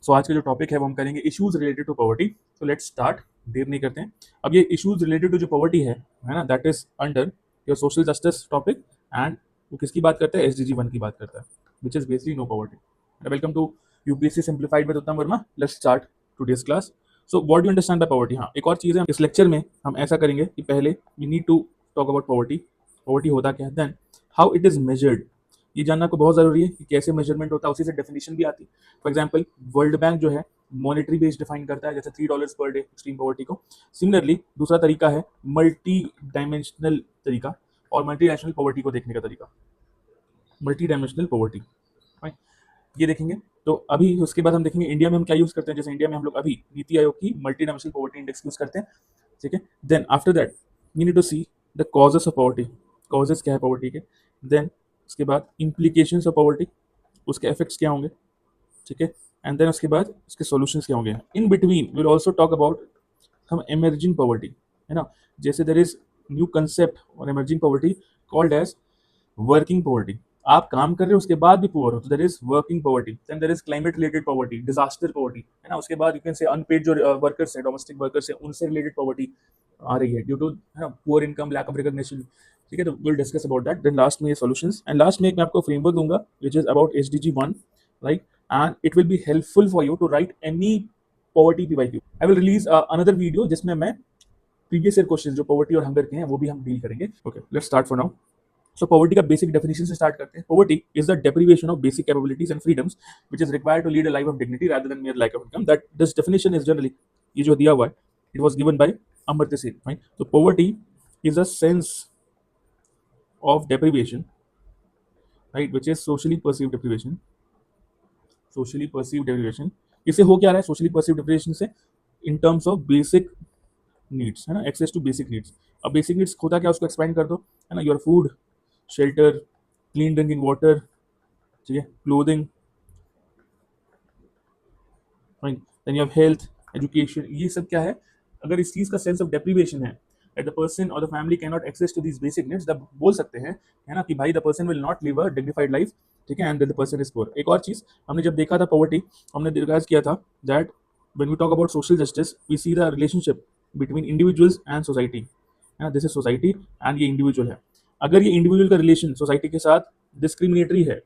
सो आज का जो टॉपिक है वो हम करेंगे issues related to poverty. So let's start, देर नहीं करते हैं। अब ये इश्यूज रिलेटेड टू जो पॉवर्टी है ना, that is under your social justice topic. And वो किसकी बात करता है? SDG 1 की बात करता है, which is basically no poverty. Welcome to UPSC simplified with Uttam Verma. Let's start today's class. So what do you understand by poverty? हाँ, एक और चीज़ है, इस लेक्चर में हम ऐसा करेंगे कि पहले we need to talk about poverty. Poverty होता क्या है, then how it is measured, ये जानना आपको बहुत ज़रूरी है कि कैसे मेजरमेंट होता है, उसी से डेफिनेशन भी आती है। फॉर एग्जाम्पल वर्ल्ड बैंक जो है मॉनेटरी बेस्ड डिफाइन करता है, जैसे $3 पर डे एक्सट्रीम पॉवर्टी को। सिमिलरली दूसरा तरीका है मल्टी डायमेंशनल तरीका, और मल्टी डायमेंशनल पॉवर्टी को देखने का तरीका, मल्टी डायमेंशनल पॉवर्टी। ये देखेंगे। तो अभी उसके बाद हम देखेंगे इंडिया में हम क्या यूज़ करते हैं। जैसे इंडिया में हम लोग अभी नीति आयोग की multi dimensional poverty index use करते हैं, ठीक है। Then after that we need to see the causes of poverty, causes क्या है पॉवर्टी के। देन उसके बाद इम्प्लीकेशंस ऑफ पॉवर्टी, उसके इफेक्ट्स क्या होंगे, ठीक है। एंड देन उसके बाद उसके सॉल्यूशंस क्या होंगे। In between will also talk about हम इमर्जिंग पॉवर्टी, है ना। जैसे देयर इज न्यू कंसेप्ट और emerging poverty called as working poverty. आप काम कर रहे हो उसके बाद भी पुअर हो, तो there is working poverty. Then there is climate related poverty, disaster poverty, है ना। उसके बाद यू कैन से अनपेड जो वर्कर्स है, डोमेस्टिक वर्कर्स है, उनसे रिलेटेड पॉवर्टी आ रही है ड्यू टू, है ना, poor income, lack of recognition, ठीक है। तो will discuss about that. Then last में ये सॉल्यूशंस, एंड लास्ट में एक मैं आपको फ्रेमवर्क दूंगा which is about SDG 1, right. And it will be helpful for you to write any poverty PYQ। I will release another video जिसमें मैं previous year question जो पॉवर्टी और हंगर के हैं वो भी हम डील करेंगे। Okay, let's start for now. So poverty का बेसिक डेफिनेशन से स्टार्ट करते हैं। Poverty is the deprivation of basic capabilities and freedoms which is required to lead a life of dignity rather than mere lack of income। That this definition is generally, ये जो दिया हुआ है, it was given by Amartya Sen, right. तो poverty is a sense of deprivation, right, which is socially perceived deprivation, socially perceive deprivation. इससे हो क्या रहा है सोशली परसीव डेप्रिवेशन से? In terms of basic needs, है ना, एक्सेस टू बेसिक नीड्स। अब बेसिक नीड्स होता क्या, उसको एक्सपेंड कर दो, है ना। Your food, shelter, clean drinking water, ठीक है, clothing, then you have health, education. ये सब क्या है? अगर इस चीज़ का सेंस ऑफ डेप्रिवेशन है, दैट द पर्सन और the family can not access to these basic needs, तब बोल सकते हैं, है ना, कि भाई the person will not live a dignified life, ठीक है, and the person is poor. एक और चीज़ हमने जब देखा था पॉवर्टी, हमने रियलाइज किया था that when we talk about social justice we see the relationship between individuals and society, है ना। दिस इज सोसाइटी एंड ये इंडिविजुअल है। अगर ये इंडिविजुअल का रिलेशन सोसाइटी के साथ डिस्क्रिमिनेटरी है,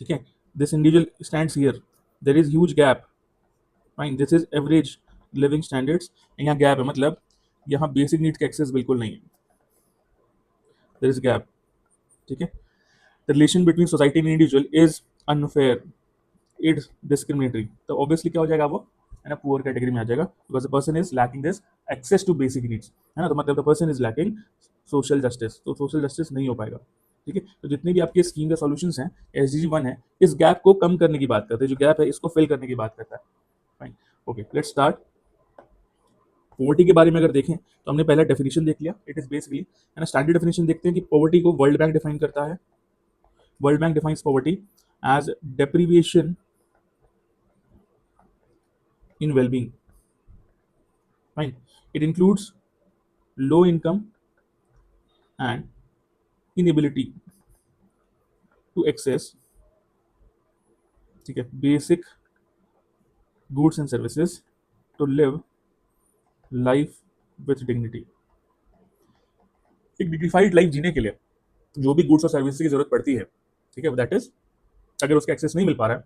ठीक है, this individual stands here, there is huge gap, fine, this is average living standards. यहाँ गैप है, मतलब यहाँ बेसिक नीड्स का एक्सेस बिल्कुल नहीं है, देयर इज गैप, ठीक है। The relation between society and individual is unfair, it's discriminatory, तो ऑब्वियसली क्या हो जाएगा वो, है ना, पुअर कैटेगरी में आ जाएगा, because the person is lacking this access to basic needs, है ना। तो मतलब the person is lacking social justice, तो सोशल जस्टिस नहीं हो पाएगा, ठीक है। तो जितने भी आपके स्कीम के सॉल्यूशंस हैं, SDG 1 है, इस गैप को कम करने की बात करते हैं, जो गैप है इसको फिल करने की बात करता है, fine. Okay, let's start. Poverty के बारे में अगर देखें तो हमने पहला डेफिनेशन देख लिया, इट इज बेसिकली, है ना। स्टैंडर्ड डेफिनेशन देखते हैं कि पॉवर्टी को वर्ल्ड बैंक डिफाइन करता है। World bank defines poverty as deprivation in well-being, fine. It includes low income and inability to access, ठीक है, basic goods and services to live life with dignity. एक dignified life जीने के लिए जो भी गुड्स और सर्विसेज की जरूरत पड़ती है, ठीक है, दैट इज, अगर उसका एक्सेस नहीं मिल पा रहा है,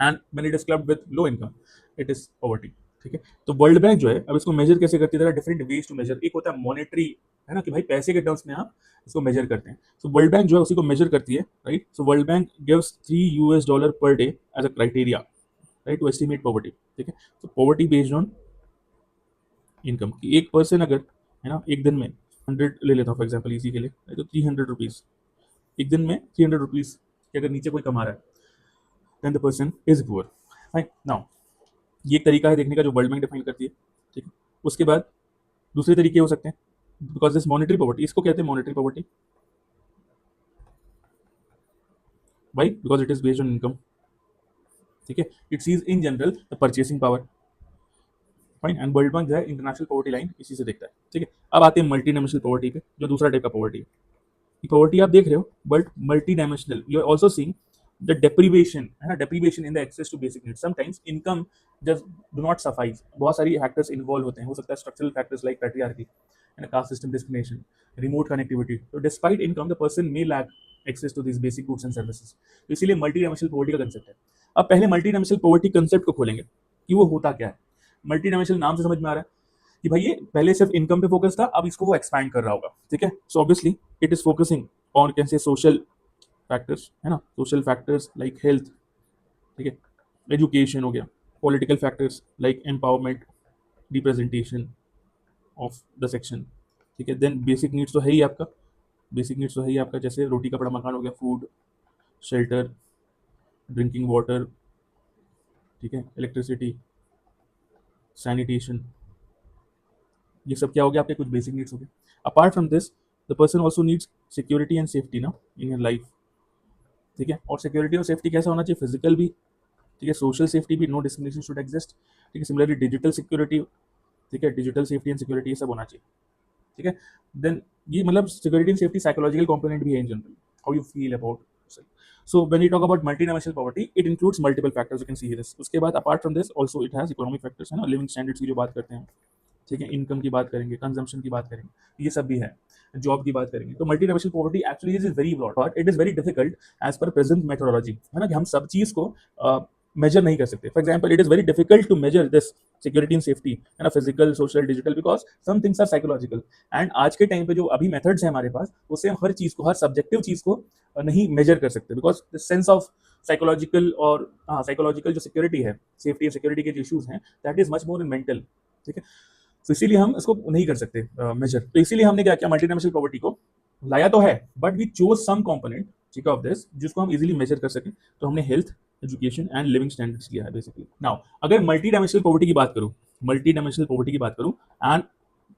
and when it is clubbed with low income, it is poverty, ठीक है। तो वर्ल्ड बैंक जो है, अब इसको मेजर कैसे करती है, डिफरेंट वेज टू मेजर। एक होता है मॉनेटरी, है ना, कि भाई पैसे के टर्म्स में आप इसको मेजर करते हैं। सो वर्ल्ड बैंक जो है उसी को मेजर करती है, right. So world bank gives $3 per day as a criteria, right, to estimate poverty, ठीक है। तो पॉवर्टी बेस्ड ऑन इनकम की एक पर्सन अगर, है ना, एक दिन में 100 ले लेता हूँ फॉर एग्जाम्पल इसी के लिए, तो ₹300 एक दिन में ₹300 के अगर नीचे कोई कमा रहा है, then the person is poor, right. Now ये एक तरीका है देखने का जो वर्ल्ड बैंक डिफाइन करती है, ठीक है। उसके बाद दूसरे तरीके हो सकते हैं, बिकॉज दिस मॉनेटरी पॉवर्टी, इसको कहते हैं monetary poverty, why, because it is based on income, ठीक है। It sees in general the purchasing power, fine. And world bank जो है इंटरनेशनल पॉवर्टी लाइन इसी से देखता है, ठीक है। अब आते हैं मल्टी डायमेंशनल पॉवर्टी पे, जो दूसरा टाइप का पॉवर्टी है। पॉवर्टी आप देख रहे हो, but multi dimensional you are also seeing the deprivation, है ना, deprivation in the access to basic needs. Sometimes income just do not suffice, बहुत सारी फैक्टर्स इन्वॉल्व होते हैं, हो सकता है स्ट्रक्चरल फैक्टर्स लाइक पैट्रियार्की, है ना, caste system discrimination, remote connectivity. तो despite income the person may lack access to this basic goods and services. तो इसीलिए मल्टी डायमेंशनल पॉवर्टी का कंसेप्ट है। अब पहले मल्टी डायमेंशनल पॉवर्टी कंसेप्ट को खोलेंगे कि वो होता क्या है। मल्टी डायमेंशनल नाम से समझ में आ रहा है कि भाई ये पहले सिर्फ इनकम पे फोकस था, अब इसको वो एक्सपैंड कर रहा होगा, ठीक है। So obviously it is focusing on can say social factors, है ना, सोशल फैक्टर्स लाइक हेल्थ, ठीक है, एजुकेशन हो गया, political factors like empowerment, representation of the section, ठीक है। देन बेसिक नीड्स तो है ही आपका, बेसिक नीड्स तो है ही आपका, जैसे रोटी कपड़ा मकान हो गया, फूड, शेल्टर, ड्रिंकिंग वाटर, ठीक है, इलेक्ट्रिसिटी, सैनिटेशन, ये सब क्या हो गया आपके कुछ बेसिक नीड्स हो गए। Apart from this the person also needs security and safety ना इन योर लाइफ, ठीक है। और सिक्योरिटी और सेफ्टी कैसा होना चाहिए, फिजिकल भी, ठीक है, सोशल सेफ्टी भी, नो डिस्क्रिमिनेशन शुड एग्जिस्ट, ठीक है। सिमिलरली डिजिटल सिक्योरिटी, ठीक है, डिजिटल सेफ्टी एंड सिक्योरिटी ये सब होना चाहिए, ठीक है। देन ये मतलब security and safety psychological component भी है in general, how you feel about. So when we talk about multidimensional poverty, it includes multiple factors. You can see this. उसके बाद apart from this, also it has economic factors, है ना, living standards की जो बात करते हैं, ठीक है, इनकम की बात करेंगे, कंजम्पशन की बात करेंगे, ये सब भी है, जॉब की बात करेंगे। तो multi dimensional poverty actually is very broad, but it is very difficult as per present methodology, है ना, कि हम सब चीज को मेजर नहीं कर सकते। For example it is very difficult to measure this security and safety, है ना, physical, social, digital, because some things are psychological. And आज के टाइम पे जो अभी मेथड्स हैं हमारे पास, उससे हम हर चीज को, हर सब्जेक्टिव चीज को नहीं मेजर कर सकते, because the sense of psychological और साइकोलॉजिकल जो सिक्योरिटी है, सेफ्टी और सिक्योरिटी के जो इशूज हैं, that is much more in mental, ठीक है। तो इसीलिए हम इसको नहीं कर सकते मेजर। तो इसीलिए हमने क्या किया, मल्टी डायमेंशनल पॉवर्टी को लाया तो है, but we chose some component, ठीक है, ऑफ दिस, जिसको हम इजीली मेजर कर सकें। तो हमने health, education and living standards लिया है बेसिकली। नाउ अगर मल्टी डायमेंशनल पॉवर्टी की बात करूं, मल्टी डायमेंशनल पॉवर्टी की बात करूं, एंड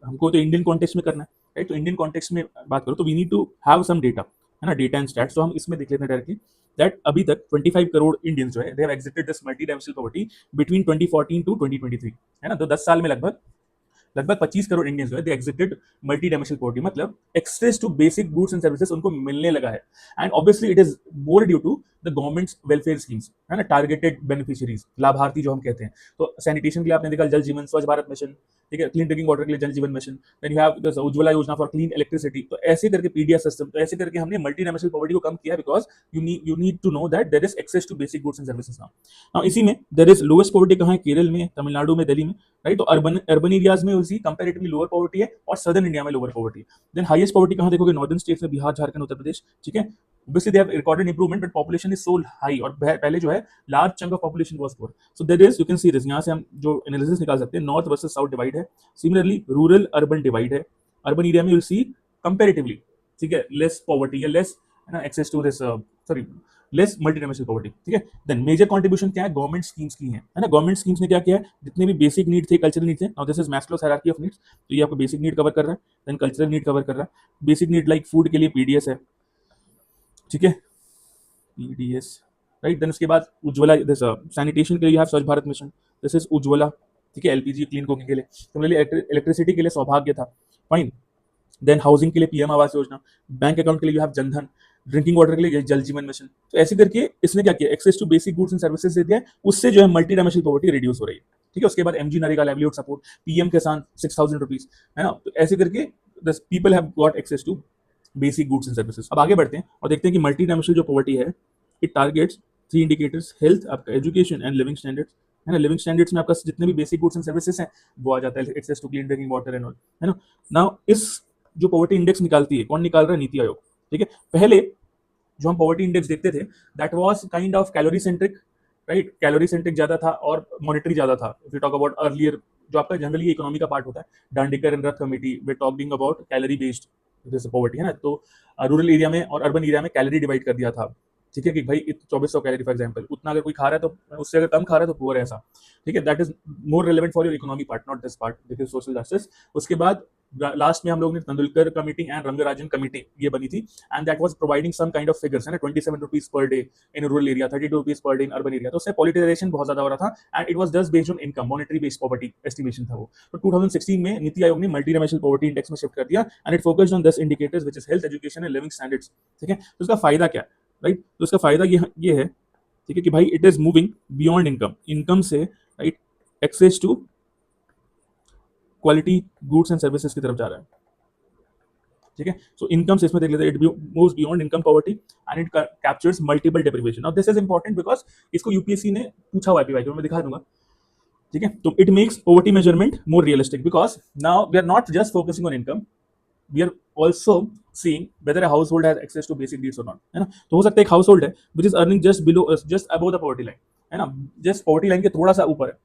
हमको तो इंडियन कॉन्टेक्स्ट में करना है, राइट। तो इंडियन कॉन्टेक्स्ट में बात करो तो we need to have some data, है ना, डेटा एंड स्टैट्स। तो हम इसमें देख लेते हैं डायरेक्टली दैट अभी तक 25 करोड़ इंडियंस जो है, they have exited this multi dimensional poverty between 2014 to 2023, है ना। तो 10 साल में लगभग लगभग 25 करोड़ इंडियंस जो है, they exited multi dimensional poverty, मतलब access to basic goods and services उनको मिलने लगा है। And obviously it is more due to the government's welfare schemes, है ना, टारगेटेड बेनिफिशियरीज, लाभार्थी जो हम कहते हैं। तो सैनिटेशन के लिए आपने देखा जल जीवन, स्वच्छ भारत मिशन, ठीक है, क्लीन ड्रिंकिंग वाटर के लिए Jal Jeevan mission, then you have Ujjwala Yojana for clean electricity. तो ऐसे करके पीडीएस सिस्टम, तो ऐसे करके हमने मल्टी डायमेंशनल पॉवर्टी को कम किया, because you need to know that there is access to basic goods and services now. Now इसी में देयर इज लोएस्ट पॉवर्टी कहाँ है, केरल में, तमिलनाडु में, दिल्ली में, राइट। तो अर्बन अर्बन एरियाज में उसी कंपैरेटिवली लोअर पॉवर्टी है, और सदर्न इंडिया में लोअर पॉवर्टी है। देन हाईएस्ट पॉवर्टी कहाँ देखोगे, नॉर्दर्न स्टेट्स में, बिहार, झारखंड, उत्तर प्रदेश, ठीक है। obviously they have recorded improvement but population is so high, और पहले जो है large chunk of population was poor, so there is, you can see this, यहाँ से हम जो एनालिसिस निकाल सकते हैं, नॉर्थ वर्सेस साउथ डिवाइड है, सिमिलरली रूरल अर्बन डिवाइड है। अर्बन एरिया में यू सी कंपैरेटिवली, ठीक है, लेस पॉवर्टी या लेस, है ना, access to this, sorry, less multi dimensional poverty, ठीक है। देन मेजर कंट्रीब्यूशन क्या है, गवर्नमेंट स्कीम्स की है ना। गवर्नमेंट स्कीम्स ने क्या किया है, जितने भी बेसिक नीड थे, कल्चरल नीड थे, now this is Maslow's hierarchy of needs, तो ये आपको बेसिक नीड कवर कर रहा है, देन कल्चरल नीड कवर कर रहा है, बेसिक नीड लाइक फूड के लिए पीडीएस है, ठीक है, पीडीएस, राइट। देन उसके बाद उज्ज्वला, दिस सैनिटेशन के लिए यू हैव स्वच्छ Bharat mission, this is Ujjwala, ठीक है, एलपीजी क्लीन कुकिंग के लिए। सिमिलरली इलेक्ट्रिसिटी के लिए सौभाग्य था, फाइन। देन हाउसिंग के लिए PM Awas Yojana, bank account के लिए you have Jan Dhan, drinking water के लिए जल जीवन मिशन। तो ऐसे करके इसने क्या किया, access to basic goods and services दे दिया है, उससे जो है मल्टी डायमेंशनल पॉवर्टी रिड्यूस हो रही है, ठीक है। उसके बाद MG NREGA livelihood support, PM Kisan 6000 rupees, है ना। तो ऐसे करके people have got access to basic goods and services. अब आगे बढ़ते हैं और देखते हैं कि मल्टी डायमेंशनल जो पॉवर्टी है, इट टारगेट्स 3 इंडिकेटर्स, हेल्थ, आपका एजुकेशन एंड लिविंग स्टैंडर्ड्स, है ना। लिविंग स्टैंडर्ड्स में आपका जितने भी बेसिक गुड्स एंड सर्विसेज हैं वो आ जाता है, access to clean drinking water and all, है ना। नाउ इस जो पॉवर्टी इंडेक्स निकालती है, कौन निकाल रहा है, नीति आयोग, ठीक है। पहले जो हम पॉवर्टी इंडेक्स देखते थे, that was kind of calorie centric, right, calorie centric ज्यादा था और मॉनिटरी ज्यादा था। If you talk about earlier, जो आपका जनरली इकोनॉमी का पार्ट होता है, डांडिकर and Rath committee, way talking about calorie based जैसे पॉवर्टी, है ना। तो रूरल एरिया में और अर्बन एरिया में कैलोरी डिवाइड कर दिया था, ठीक है, कि भाई 2400 कैलोरी फॉर एग्जांपल, उतना अगर कोई खा रहा है तो उससे अगर कम खा रहा है तो पुअर है ऐसा। ठीक है, that is more relevant for your economy part, not this part, this is social justice. उसके बाद लास्ट में हम लोग ने Tendulkar committee and Rangarajan committee ये बनी थी, and that was providing some kind of figures है ना, 27 rupees per day in rural area, 32 rupees per day in urban area. तो उससे पॉलिटिजाइजेशन बहुत ज्यादा हो रहा था, and it was just based on income, monetary based poverty estimation था वो। तो 2016 में नीति आयोग ने मल्टी डायमेंशनल पॉवर्टी इंडेक्स में शिफ्ट कर दिया, and it focused on 10 indicators which is health, education and living standards. ठीक है, तो उसका फायदा क्या है, राइट? तो उसका फायदा ये है, ठीक है, कि भाई it is moving beyond income, income से, right, access to quality goods and services की तरफ जा रहा है। ठीक है, सो इनकम से इसमें देख लेते हैं, it moves beyond income poverty and it captures multiple deprivation. Now this is important because इसको यूपीएससी ने पूछा हुआ है पीवाई में, मैं दिखा दूंगा। ठीक है, तो it makes poverty measurement more realistic because now we are not just focusing on income, we are also seeing whether a household has access to basic needs और नॉट, है ना। तो हो सकता है एक हाउस होल्ड है which is earning just below, just above the poverty line, है ना, जस्ट पॉवर्टी लाइन के थोड़ा सा ऊपर है,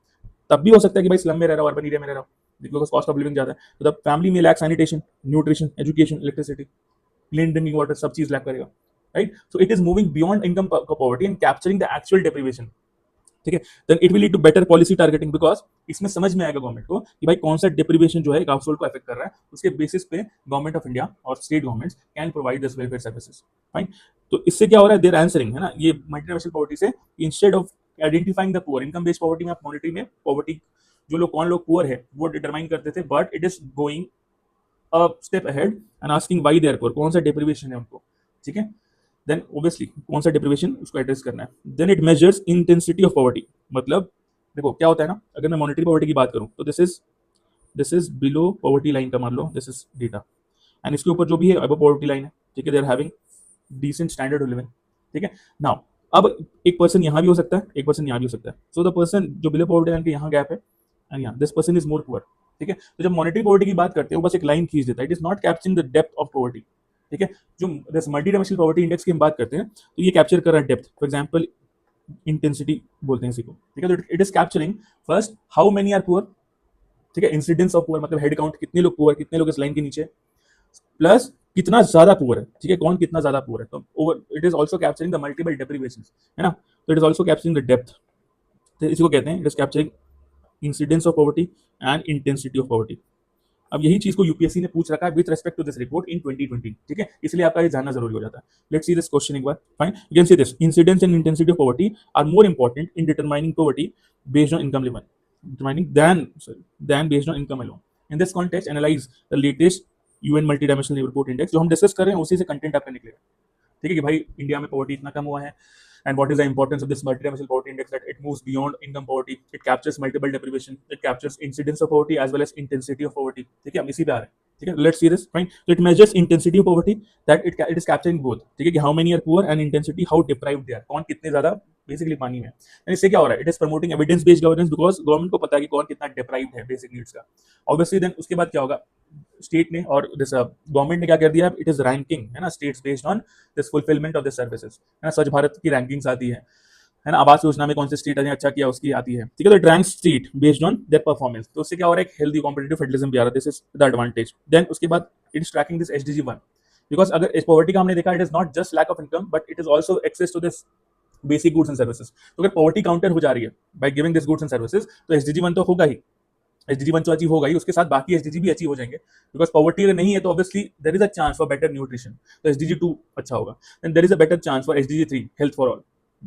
तब भी हो सकता है कि भाई स्लम में रह रहा हूँ, अर्बन एरिया में रह रहा हूँ, बिकॉज कॉस्ट ऑफ लिविंग ज्यादा है, तो द फैमिली में lack sanitation, nutrition, education, electricity, clean drinking water, सब चीज लैक करेगा, right. So it is moving beyond income poverty and capturing the actual deprivation. ठीक है, then it will lead to better policy targeting because इसमें समझ में आएगा government को कि भाई कौन सा डेप्रिवेशन जो है हाउस होल्ड को अफेक्ट कर रहा है, उसके बेसिस पे गवर्नमेंट ऑफ इंडिया और state governments can provide this welfare services, fine. तो इससे क्या हो रहा है, देयर आंसरिंग, है ना, ये मल्टीनेशनल पॉवर्टी से instead of identifying the poor, income based poverty में आप मॉनिटरी में पॉवर्टी जो लोग कौन लोग पुअर है वो डिटरमाइन करते थे, but it is going a step ahead and asking why they are poor, कौन सा डेप्रिवेशन है उनको। ठीक है, देन ऑब्वियसली कौन सा डिप्रिवेशन उसको एड्रेस करना है। Then it measures intensity of poverty, मतलब देखो क्या होता है ना, अगर मैं मॉनेटरी पॉवर्टी की बात करूं तो this is below poverty line का मान लो, दिस इज डेटा, एंड इसके ऊपर जो भी है अबव पॉवर्टी लाइन है, ठीक है, they are having decent standard of living. ठीक है, नाउ अब एक पर्सन यहाँ भी हो सकता है, एक पर्सन यहाँ भी हो सकता है, सो द पर्सन जो बिलो पॉवर्टी लाइन के यहाँ गैप है एंड यहाँ this person is more poor. ठीक है, तो जब मॉनेटरी पॉवर्टी की बात करते हैं वो बस एक लाइन खींच देता है, it is not capturing the depth of poverty. ठीक है, जो मल्टी डायमेंशनल पॉवर्टी इंडेक्स की हम बात करते हैं तो ये कैप्चर कर रहा है डेप्थ, फॉर एग्जांपल इंटेंसिटी बोलते हैं इसी को। ठीक है, तो it is capturing first how many are poor, ठीक है, इंसिडेंस ऑफ पुअर मतलब हेड काउंट, कितने लोग पुअर, कितने लोग इस लाइन के नीचे, प्लस कितना ज्यादा पुअर है। ठीक है, कौन कितना ज्यादा पुअर है, तो over it is also capturing the multiple deprivation, है ना, तो it is also capturing the depth. तो इसी को कहते हैं it is capturing incidence of poverty and intensity of poverty. अब यही चीज को यूपीएससी ने पूछ रखा है with respect to this report in 2020। ठीक है, इसलिए आपका ये जानना जरूरी हो जाता है। लेट्स सी दिस क्वेश्चन एक बार, fine, you can see this, incidence and intensity of poverty are more important in determining poverty based on income level, determining than based on income alone. In this context, analyze the latest UN multidimensional report index, जो हम discuss कर रहे हैं उसी से content आपका निकलेगा। ठीक है, कि भाई इंडिया में पॉवर्टी इतना कम हुआ है, and what is the importance of this multidimensional poverty index, that it moves beyond income poverty, it captures multiple deprivation, it captures incidence of poverty as well as intensity of poverty। ठीक है, हम इसी पे आ रहे हैं। ठीक है, let's see this, fine, so it measures intensity of poverty, that it is capturing both। ठीक है, कि how many are poor and intensity how deprived they are, कौन कितने ज्यादा बेसिकली पानी में है। And इससे क्या हो रहा है, it is promoting evidence based governance because government को पता है कि कौन कितना डिप्राइव्ड है बेसिक नीड्स का। ऑब्वियसली देन उसके बाद क्या होगा, स्टेट ने और दिस गवर्नमेंट ने क्या कर दिया, इट इज रैंकिंग, है ना, states based on this fulfilment of this services, है ना, स्वच्छ भारत की रैंकिंग्स आती है ना, आवास योजना में कौन से स्टेट ने अच्छा किया उसकी आती है। ठीक है, तो it ranks state based on their performance, तो उससे क्या हो रहा है, एक हेल्दी कॉम्पिटिटिव फेडरलिज्म भी आ रहा है, this is the advantage. Then उसके बाद it is tracking this SDG 1, because अगर इस पॉवर्टी का हमने देखा, it is not just lack of income but it is also access to this basic goods and services. तो अगर पॉवर्टी काउंटर हो जा रही है by giving this goods and services, तो एसडीजी 1 तो होगा ही, एसडीजी 1 तो अचीव होगा ही, उसके साथ बाकी एसडीजी भी अचीव हो जाएंगे, बिकॉज पॉवर्टी अगर नहीं है तो obviously there is a chance for better nutrition, तो एसडीजी 2 अच्छा होगा, then there is a better chance for SDG 3 health for all,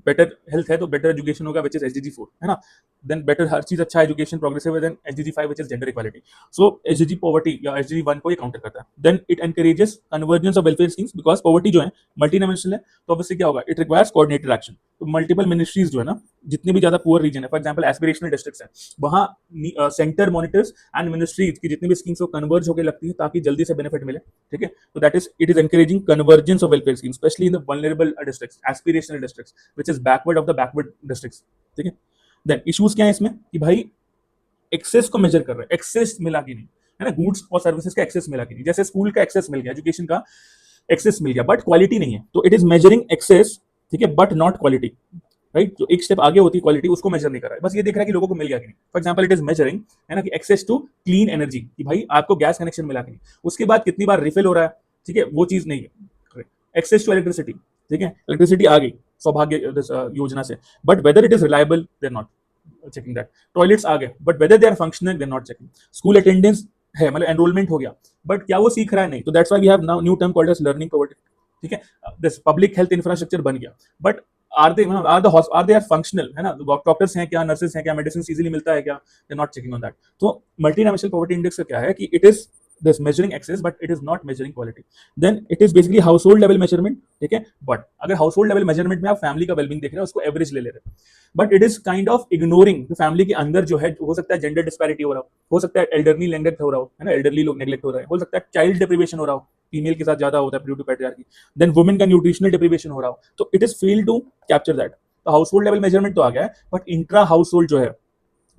better health है तो बेटर एजुकेशन होगा विच इज एसडीजी 4, है ना, देन बेटर हर चीज अच्छा एजुकेशन प्रोग्रेसिव है, then SDG 5 which is gender equality. So SDG poverty या एसडीजी 1 को ये काउंटर करता है। Then it encourages convergence of welfare schemes, because poverty जो है मल्टी डायमेंशनल है, तो ऑब्वियसली क्या होगा, इट रिक्वायर्स कोऑर्डिनेटेड एक्शन, तो मल्टीपल मिनिस्ट्रीज जो है ना, जितने भी ज्यादा पुअर रीजन है, फॉर एग्जांपल एस्पिरेशनल डिस्ट्रिक्ट्स है, वहां सेंटर मॉनिटर्स एंड मिनिस्ट्रीज की जितनी भी स्कीम्स वो कन्वर्ज होकर लगती है ताकि जल्दी से बेनिफिट मिले। ठीक है, तो that is it is encouraging convergence of welfare schemes specially in the vulnerable districts, aspirational districts which is backward of the backward districts. ठीक है, देन इश्यूज क्या है इसमें कि भाई एक्सेस को मेजर कर रहे हैं, एक्सेस मिला कि नहीं, है ना, गुड्स और सर्विसेज का एक्सेस मिला कि नहीं, जैसे स्कूल का एक्सेस मिल गया, एजुकेशन का एक्सेस मिल गया, बट क्वालिटी नहीं है, तो इट इज मेजरिंग एक्सेस, ठीक है, बट नॉट क्वालिटी, राइट, जो एक स्टेप आगे होती है क्वालिटी उसको मेजर नहीं कर रहा है, बस ये देख रहा है कि लोगों को मिल गया कि नहीं। For example it is measuring, है ना, कि एक्सेस टू क्लीन एनर्जी, कि भाई आपको गैस कनेक्शन मिला कि नहीं, उसके बाद कितनी बार रिफिल हो रहा है, ठीक है, वो चीज नहीं है। एक्सेस टू इलेक्ट्रिसिटी, ठीक है, इलेक्ट्रिसिटी आ गई, सौभाग्य योजना से, but whether it is reliable they are not checking that. Toilets आ गए, but whether they are functional they are not checking. School attendance है, मतलब एनरोलमेंट हो गया, बट क्या वो सीख रहा है? नहीं. तो that's why we have now new term called as learning poverty. ठीक है, दिस पब्लिक हेल्थ इंफ्रास्ट्रक्चर बन गया, but are they are functional, है ना? डॉक्टर्स हैं क्या, नर्सेस हैं क्या, मेडिसिन इजीली मिलता है क्या? They not checking on that. तो मल्टी डायमेंशनल पॉवर्टी इंडेक्स का क्या है कि it is this measuring access but it is not measuring quality. then it is basically household level measurement. ठीक है, but अगर household level measurement में आप फैमिली का वेलबींग देख रहे हैं, उसको एवरेज ले रहे हैं, but it is kind of ignoring family के अंदर जो है, हो सकता है जेंडर डिस्पैरिटी हो रहा हो सकता है एल्डरली नेग्लेक्ट हो रहा है ना, एल्डरली लोग नेग्लेक्ट हो रहे हैं, हो सकता है चाइल्ड डिप्रीवेशन हो रहा हो, फीमेल के साथ ज्यादा होता है due to patriarchy, then women का न्यूट्रिशनल डिप्रीवेशन हो रहा हो, तो it is fail to capture that. तो हाउस होल्ड लेवल मेजरमेंट तो आ गया है, बट इंट्रा हाउस होल्ड जो है,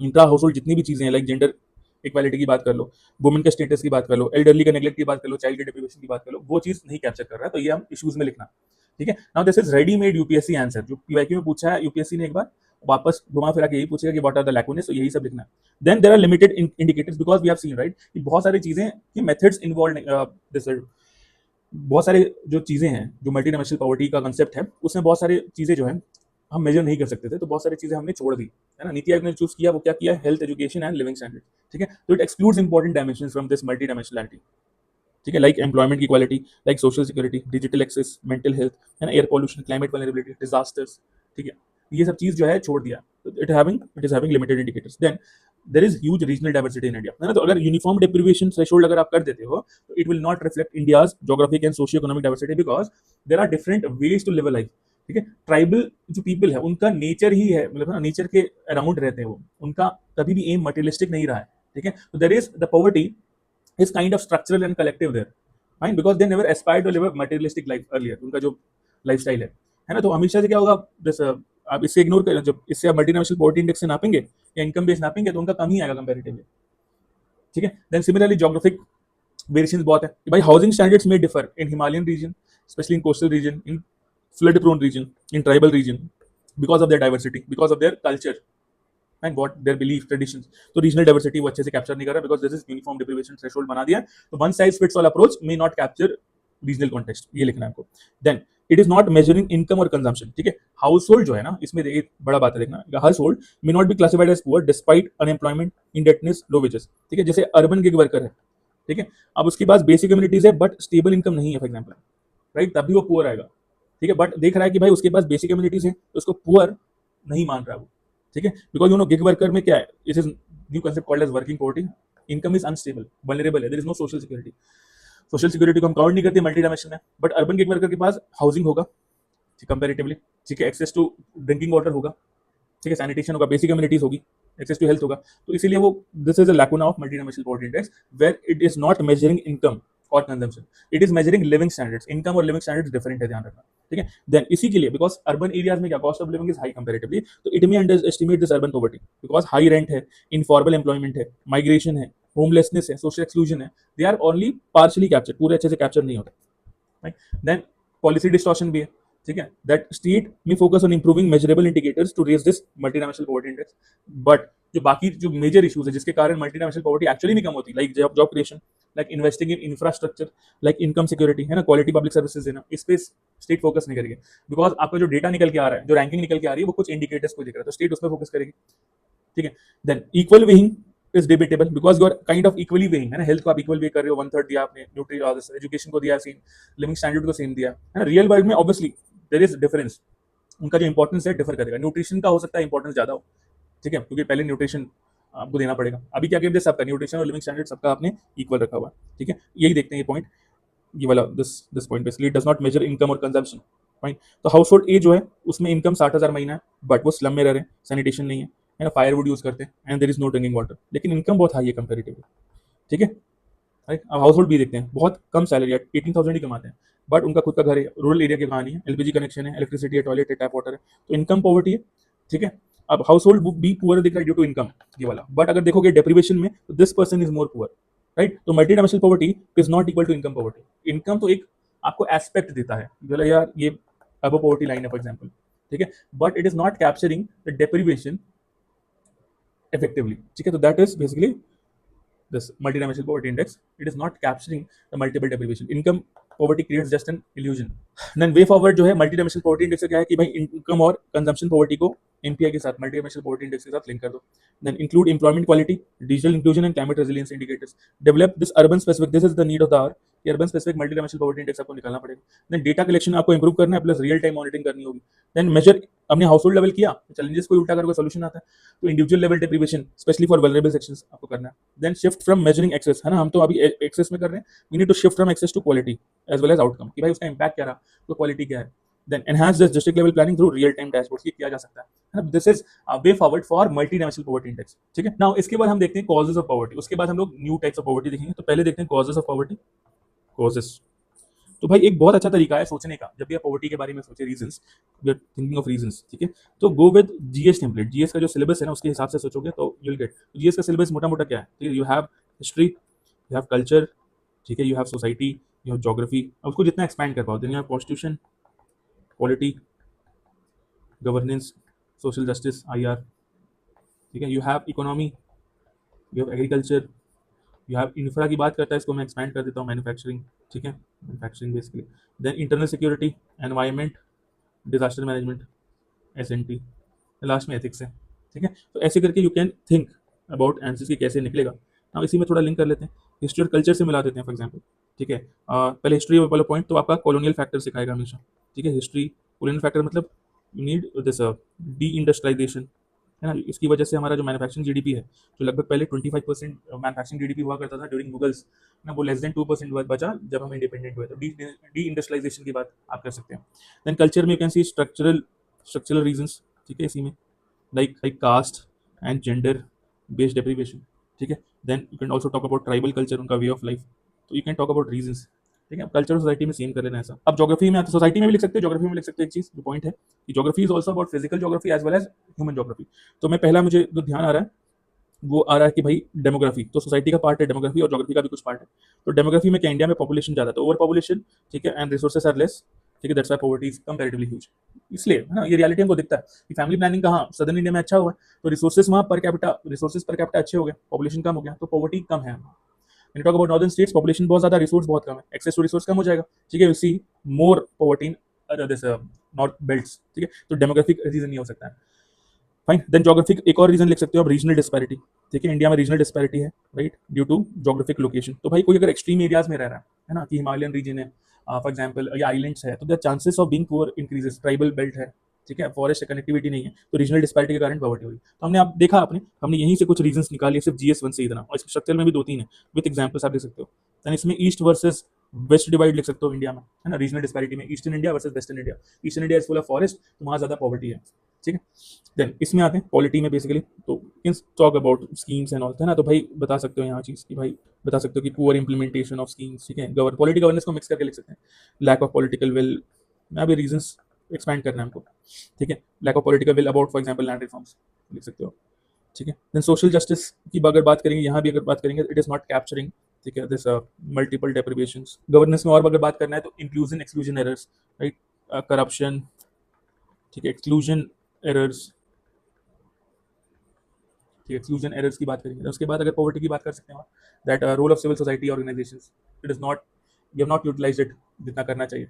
इंट्रा हाउस होल्ड जितनी भी चीजें हैं, लाइक जेंडर इक्वालिटी की बात कर लो, वुमेन के स्टेटस की बात कर लो, एल्डरली का नेग्लेक्ट की बात कर लो, चाइल्ड के डिप्रीवेशन की बात कर लो, वो चीज नहीं कैप्चर कर रहा है. तो ये हम इश्यूज में लिखना. ठीक है, now this is readymade UPSC answer, जो पीवाईक्यू में पूछा है यूपीएससी ने, एक बार वापस घुमा फिरा के यही पूछेगा कि व्हाट आर द लैकुनेस, तो यही सब लिखना है. Then there are limited indicators, because we have seen right कि बहुत सारी चीजें कि मेथड्स इन्वॉल्व, दिस बहुत सारे जो चीजें हैं, जो मल्टी डायमेंशनल पॉवर्टी का कंसेप्ट है, उसमें बहुत सारी चीजें जो है हम मेजर नहीं कर सकते थे, तो बहुत सारी चीजें हमने छोड़ दी, है ना. नीति आयोग ने चूज किया, वो क्या किया? Health, education and living standard. ठीक है, तो it excludes important dimensions from this multidimensionality. ठीक है, लाइक एम्प्लॉयमेंट की quality, like social security, digital access, mental health, है ना, air pollution, climate vulnerability, disasters. ठीक है, ये सब चीज जो है छोड़ दिया. It is having limited indicators. Then there is huge regional diversity in India, है ना. तो अगर यूनिफॉर्म डिप्रीवेशन थ्रेशोल्ड अगर आप कर देते हो, तो it will not reflect India's geographic and socioeconomic diversity, because there are different ways to live life. ठीक है, ट्राइबल जो पीपल है, उनका नेचर ही है, मतलब ना नेचर के अराउंड रहते हैं वो, उनका कभी भी एम मटेरियलिस्टिक नहीं रहा है. ठीक है, तो there is the poverty is kind of structural and collective there, fine, because they never aspired to live a materialistic life earlier. उनका जो लाइफस्टाइल है ना, तो हमेशा से क्या होगा, जैसे आप इससे इग्नोर करें, जब इससे आप मल्टीनेशनल पॉवर्टी इंडेक्स से नापेंगे या इनकम बेस नापेंगे, तो उनका कम ही आएगा कंपैरेटिवली. ठीक है, देन सिमिलरली ज्योग्राफिक वेरिएशंस बहुत है कि भाई हाउसिंग स्टैंडर्ड्स में differ in Himalayan region, especially in coastal region, in flood prone region, in tribal region, because of their diversity, because of their culture and what their belief traditions. तो regional diversity वो अच्छे से capture नहीं कर रहा, because this is uniform deprivation threshold बना दिया. तो one size fits all approach may not capture regional context, ये लिखना है आपको. Then it is not measuring income और कंजम्पशन. ठीक है, हाउस होल्ड जो है ना, इसमें एक बड़ा बात है देखना, household may not be classified as poor despite unemployment, indebtedness, low wages. ठीक है, जैसे अर्बन गिग वर्कर है, ठीक है, अब उसके पास बेसिक कम्युनिटीज है बट स्टेबल इनकम नहीं है, फॉर एग्जाम्पल, राइट, तभी वो पुअर आएगा. ठीक है, बट देख रहा है कि भाई उसके पास बेसिक कम्युनिटीज है, तो उसको पुअर नहीं मान रहा है वो. ठीक है, because you know gig worker में क्या है, it is new concept called as working poverty. Income is unstable, vulnerable है, there is no social security. Social security को हम काउंट नहीं करते मल्टी डायमेंशन में, बट अर्बन गिग वर्कर के पास हाउसिंग होगा कंपेरेटिवली. ठीक है, एक्सेस टू ड्रिंकिंग वाटर होगा, ठीक है, सैनिटेशन होगा, बेसिक कम्युनिटीज होगी, एक्सेस टू हेल्थ होगा. तो इसीलिए वो, this is a lacuna of multi dimensional poverty index, where it is not measuring income और consumption, it is measuring living standards. Income और लिविंग स्टैंडर्ड्स डिफरेंट है, ध्यान रखना. ठीक है, देन इसी के लिए, बिकॉज अर्बन एरियाज में क्या cost of living is high comparatively, तो it may under estimate this urban poverty, because high rent है, इनफॉर्मल एम्प्लॉयमेंट है, माइग्रेशन है, होमलेसनेस है, सोशल एक्सक्लूजन है, they are only partially capture, पूरे अच्छे से कैप्चर नहीं होते. देन पॉलिसी डिस्टॉर्शन भी है. ठीक है, दैट स्टेट में focus on improving measurable indicators to raise this multinational poverty index, but जो बाकी जो मेजर इश्यूज है जिसके कारण मल्टीनेशनल पॉवर्टी एक्चुअली नहीं कम होती, like job creation, like investing in infrastructure, like income security, है ना, क्वालिटी पब्लिक सर्विसेज देना, इस पे स्टेट फोकस नहीं करेगी, बिकॉज आपका जो डेटा निकल के आ रहा है, जो रैंकिंग निकल के आ रही है, वो कुछ इंडिकेटर्स को दिख रहा है, तो स्टेट उस पर फोकस करेगी. ठीक है, then equal weighing is debatable, because you are kind of equally weighing, है ना, हेल्थ को आप इक्वल वे कर रहे हो, 1/3 दिया आपने, न्यूट्री एजुकेशन को दिया सेम, लिविंग स्टैंडर्ड को सेम दिया, है ना. रियल वर्ल्ड में ऑब्वियसली देयर इज डिफरेंस, उनका जो इंपॉर्टेंस है डिफर करेगा. न्यूट्रिशन का हो सकता है इंपॉर्टेंस ज्यादा हो, ठीक है, क्योंकि पहले न्यूट्रिशन आपको देना पड़ेगा. अभी क्या कहते हैं, सबका न्यूट्रिशन और लिविंग स्टैंडर्ड सबका आपने इक्वल रखा हुआ है. ठीक है, यही देखते हैं ये पॉइंट, ये वाला this point basically does not measure income और कंजम्पशन. फाइन, तो हाउस होल्ड ए जो है उसमें इनकम 60,000 महीना है, बट वो स्लम में रह रहे हैं, सैनिटेशन नहीं है ना, फायरवुड यूज करते हैं, and there is no drinking water, लेकिन इनकम बहुत हाई है कंपेरेटिवली. ठीक है, राइट. अब हाउस होल्ड भी देखते हैं, बहुत कम सैलरी है, 18,000 ही कमाते हैं, बट उनका खुद का घर है, रूरल एरिया की कहानी है, एलपीजी कनेक्शन है, इलेक्ट्रिसिटी है, टॉयलेट है, टैप वाटर है, तो इनकम पॉवर्टी है. ठीक है, अब हाउस होल्ड बी पुअर दिख रहा है ड्यू टू इनकम, ये वाला, बट अगर देखोगे डेप्रीवेशन में, तो this person is more poor, right. तो multi dimensional poverty is not equal to income poverty. Income तो एक आपको एस्पेक्ट देता है, बोला यार ये अब पॉवर्टी लाइन है फॉर एग्जाम्पल, ठीक है, but it is not capturing the deprivation effectively. ठीक है, तो that is basically this multidimensional poverty index. It is not capturing the multiple deprivation. Income poverty creates just an illusion. Then way forward जो है multi dimensional poverty index का क्या है कि भाई इनकम और कंजम्पशन पॉवर्टी को एमपीआई के साथ मल्टी डायमेंशनल पॉवर्टी इंडेक्स के साथ लिंक कर दो। Then include employment quality, digital inclusion and climate resilience indicators. Develop this urban specific, this is the need of the hour, कि urban specific multi dimensional poverty index आपको निकालना पड़ेगा। Then data collection आपको improve करना है, plus real time monitoring करनी होगी। Then measure, हमने हाउस होल्ड लेवल किया, चैलेंजेस को उल्टा करके सोल्यूशन आता है, तो individual level deprivation specially for vulnerable sections आपको करना है। Then shift from measuring access, है ना, हम तो अभी एक्सेस में कर रहे हैं, we need to shift from access to quality as well as outcome, कि भाई उसका इंपैक्ट क्या रहा, तो क्वालिटी क्या है। Then enhance this district level planning through real time dashboards, ये किया जा सकता है ना। This is way forward for multi dimensional poverty index, ठीक है। नाउ इसके बाद हम देखते हैं कॉजेस ऑफ पॉवर्टी, उसके बाद हम लोग न्यू टाइप्स ऑफ पॉवर्टी देखेंगे। तो पहले देखते हैं कॉजेस ऑफ पॉवर्टी। कॉजेस, तो भाई एक बहुत अच्छा तरीका है सोचने का, जब भी आप पॉवर्टी के बारे में सोचे, reasons, we are thinking of reasons, ठीक है, तो go with GS template. GS का जो सिलेबस है ना, उसके हिसाब से सोचोगे तो यू विल गेट। जीएस का सिलेबस मोटा मोटा क्या है, ठीक है, you have history, you have culture, ठीक है, you have society, you have geography, उसको जितना एक्सपैंड कर पाओ। Then you have constitution, polity, governance, social justice, IR, ठीक है, you have economy, you have agriculture, you have infra की बात करता है, इसको मैं एक्सपैंड कर देता हूँ, मैन्युफैक्चरिंग, ठीक है, manufacturing basically. Then internal security, environment, disaster management, S and T, last में एथिक्स है, ठीक है। तो ऐसे करके you can think about answers की कैसे निकलेगा। हम इसी में थोड़ा लिंक कर लेते हैं, हिस्ट्री और कल्चर से मिला देते हैं फॉर एग्जांपल, ठीक है। पहले हिस्ट्री वाला पॉइंट तो आपका कॉलोनियल फैक्टर सिखाएगा हमेशा, ठीक है। हिस्ट्री कॉलोनियल फैक्टर मतलब you need this deindustrialization, है ना, इसकी वजह से हमारा जो मैन्युफैक्चरिंग जीडीपी है, जो लगभग पहले 25% मैन्युफैक्चरिंग जीडीपी हुआ करता था ड्यूरिंग मुगल्स ना, वो लेस देन 2% बचा जब हम इंडिपेंडेंट हुए। तो डी इंडस्ट्रियलाइजेशन की बात आप कर सकते हैं। देन कल्चर में you can C structural reasons, ठीक है, इसी में like caste and gender based deprivation, ठीक है। Then you can also talk about tribal culture, उनका वे ऑफ लाइफ, तो you can talk about reasons, ठीक है। कल्चर सोसाइटी में सेम कर लेना ऐसा। अब ज्योग्राफी में, सोसाइटी में भी लिख सकते हैं, ज्योग्राफी में लिख सकते हैं। एक चीज जो पॉइंट है कि geography is also about physical geography as well as human geography. तो मैं पहला, मुझे जो ध्यान आ रहा है वो आ रहा है कि भाई डेमोग्राफी, तो सोसाइटी का पार्ट है डेमोग्राफी, और ज्योग्राफी का भी कुछ पार्ट है। तो डेमोग्राफी में क्या, इंडिया में पॉपुलेशन ज़्यादा, तो ओवर पॉपुलेशन, ठीक है, एंड रिसोर्सेस आर लेस, ठीक है, that's why poverty is comparatively huge. इसलिए, है ना, ये रियलिटी हमको दिखता है कि फैमिली प्लानिंग कहाँ सदर्न इंडिया में अच्छा हुआ है, तो रिसोर्सेस वहाँ पर कैपिटा अच्छे हो गए, पॉपुलेशन कम हो गया, तो पॉवर्टी कम है। When you talk about northern states, population बहुत ज़्यादा, रिसोर्स बहुत कम है, एक्सेस टू रिसोर्स कम हो जाएगा, ठीक है, will see more poverty in this north belts, ठीक है। तो डेमोग्राफिक रीजन नहीं हो सकता है। फाइन। देन ज्योग्राफिक एक और रीजन लिख सकते हो आप, रीजनल डिस्पैरिटी, ठीक है, इंडिया में रीजनल डिस्पैरिटी है, right, due to geographic location. तो भाई कोई अगर एक्सट्रीम एरियाज में रह रहा है ना, कि हिमालयन रीजन है फॉर एग्जाम्पल, या आइलैंड्स है, तो the chances of being poor increases, tribal belt है, ठीक है, फॉरेस्ट से कनेक्टिविटी नहीं है, तो रीजनल डिस्पैरिटी के कारण पॉवर्टी हुई। तो हमने, आप देखा आपने, हमने यहीं से कुछ रीजंस निकाले, सिर्फ जीएस वन से इतना, और इसके स्ट्रक्चर में भी 2-3 है, विद एग्जाम्पल्स आप देख सकते हो। देन इसमें ईस्ट वर्सेस वेस्ट डिवाइड लिख सकते हो इंडिया में, है ना, रीजनल डिस्पैरिटी में, eastern India versus western India. Eastern India is full of forest, तो वहाँ ज़्यादा पॉवर्टी है, ठीक है। देन इसमें आते हैं पॉलिटी में बेसिकली, तो इन talk about schemes and all, है ना, तो भाई बता सकते हो यहाँ चीज़ की, भाई बता सकते हो कि पुअर इंप्लीमेंटेशन ऑफ स्कीम्स, ठीक है, पॉलिटी गवर्नेंस को मिक्स करके लिख सकते हैं। लैक ऑफ पॉलिटिकल विल, मैं अभी रीजंस एक्सपैंड करना है हमको, ठीक है। Lack of political will about for example land reforms लिख सकते हो, ठीक है। देन सोशल जस्टिस की अगर बात करेंगे, यहाँ भी अगर बात करेंगे, इट इज नॉट कैप्चरिंग, ठीक है, दिस मल्टीपल डेप्रिवेशंस। गवर्नेंस में और अगर बात करना है तो inclusion exclusion errors, right, corruption, ठीक है, एक्सक्लूजन एरर्स, ठीक है, एक्सक्लूजन एरर्स की बात करेंगे। उसके बाद अगर पॉवर्टी की बात कर सकते हैं, that role of civil society organisations, it is not, you have not utilised it जितना करना चाहिए।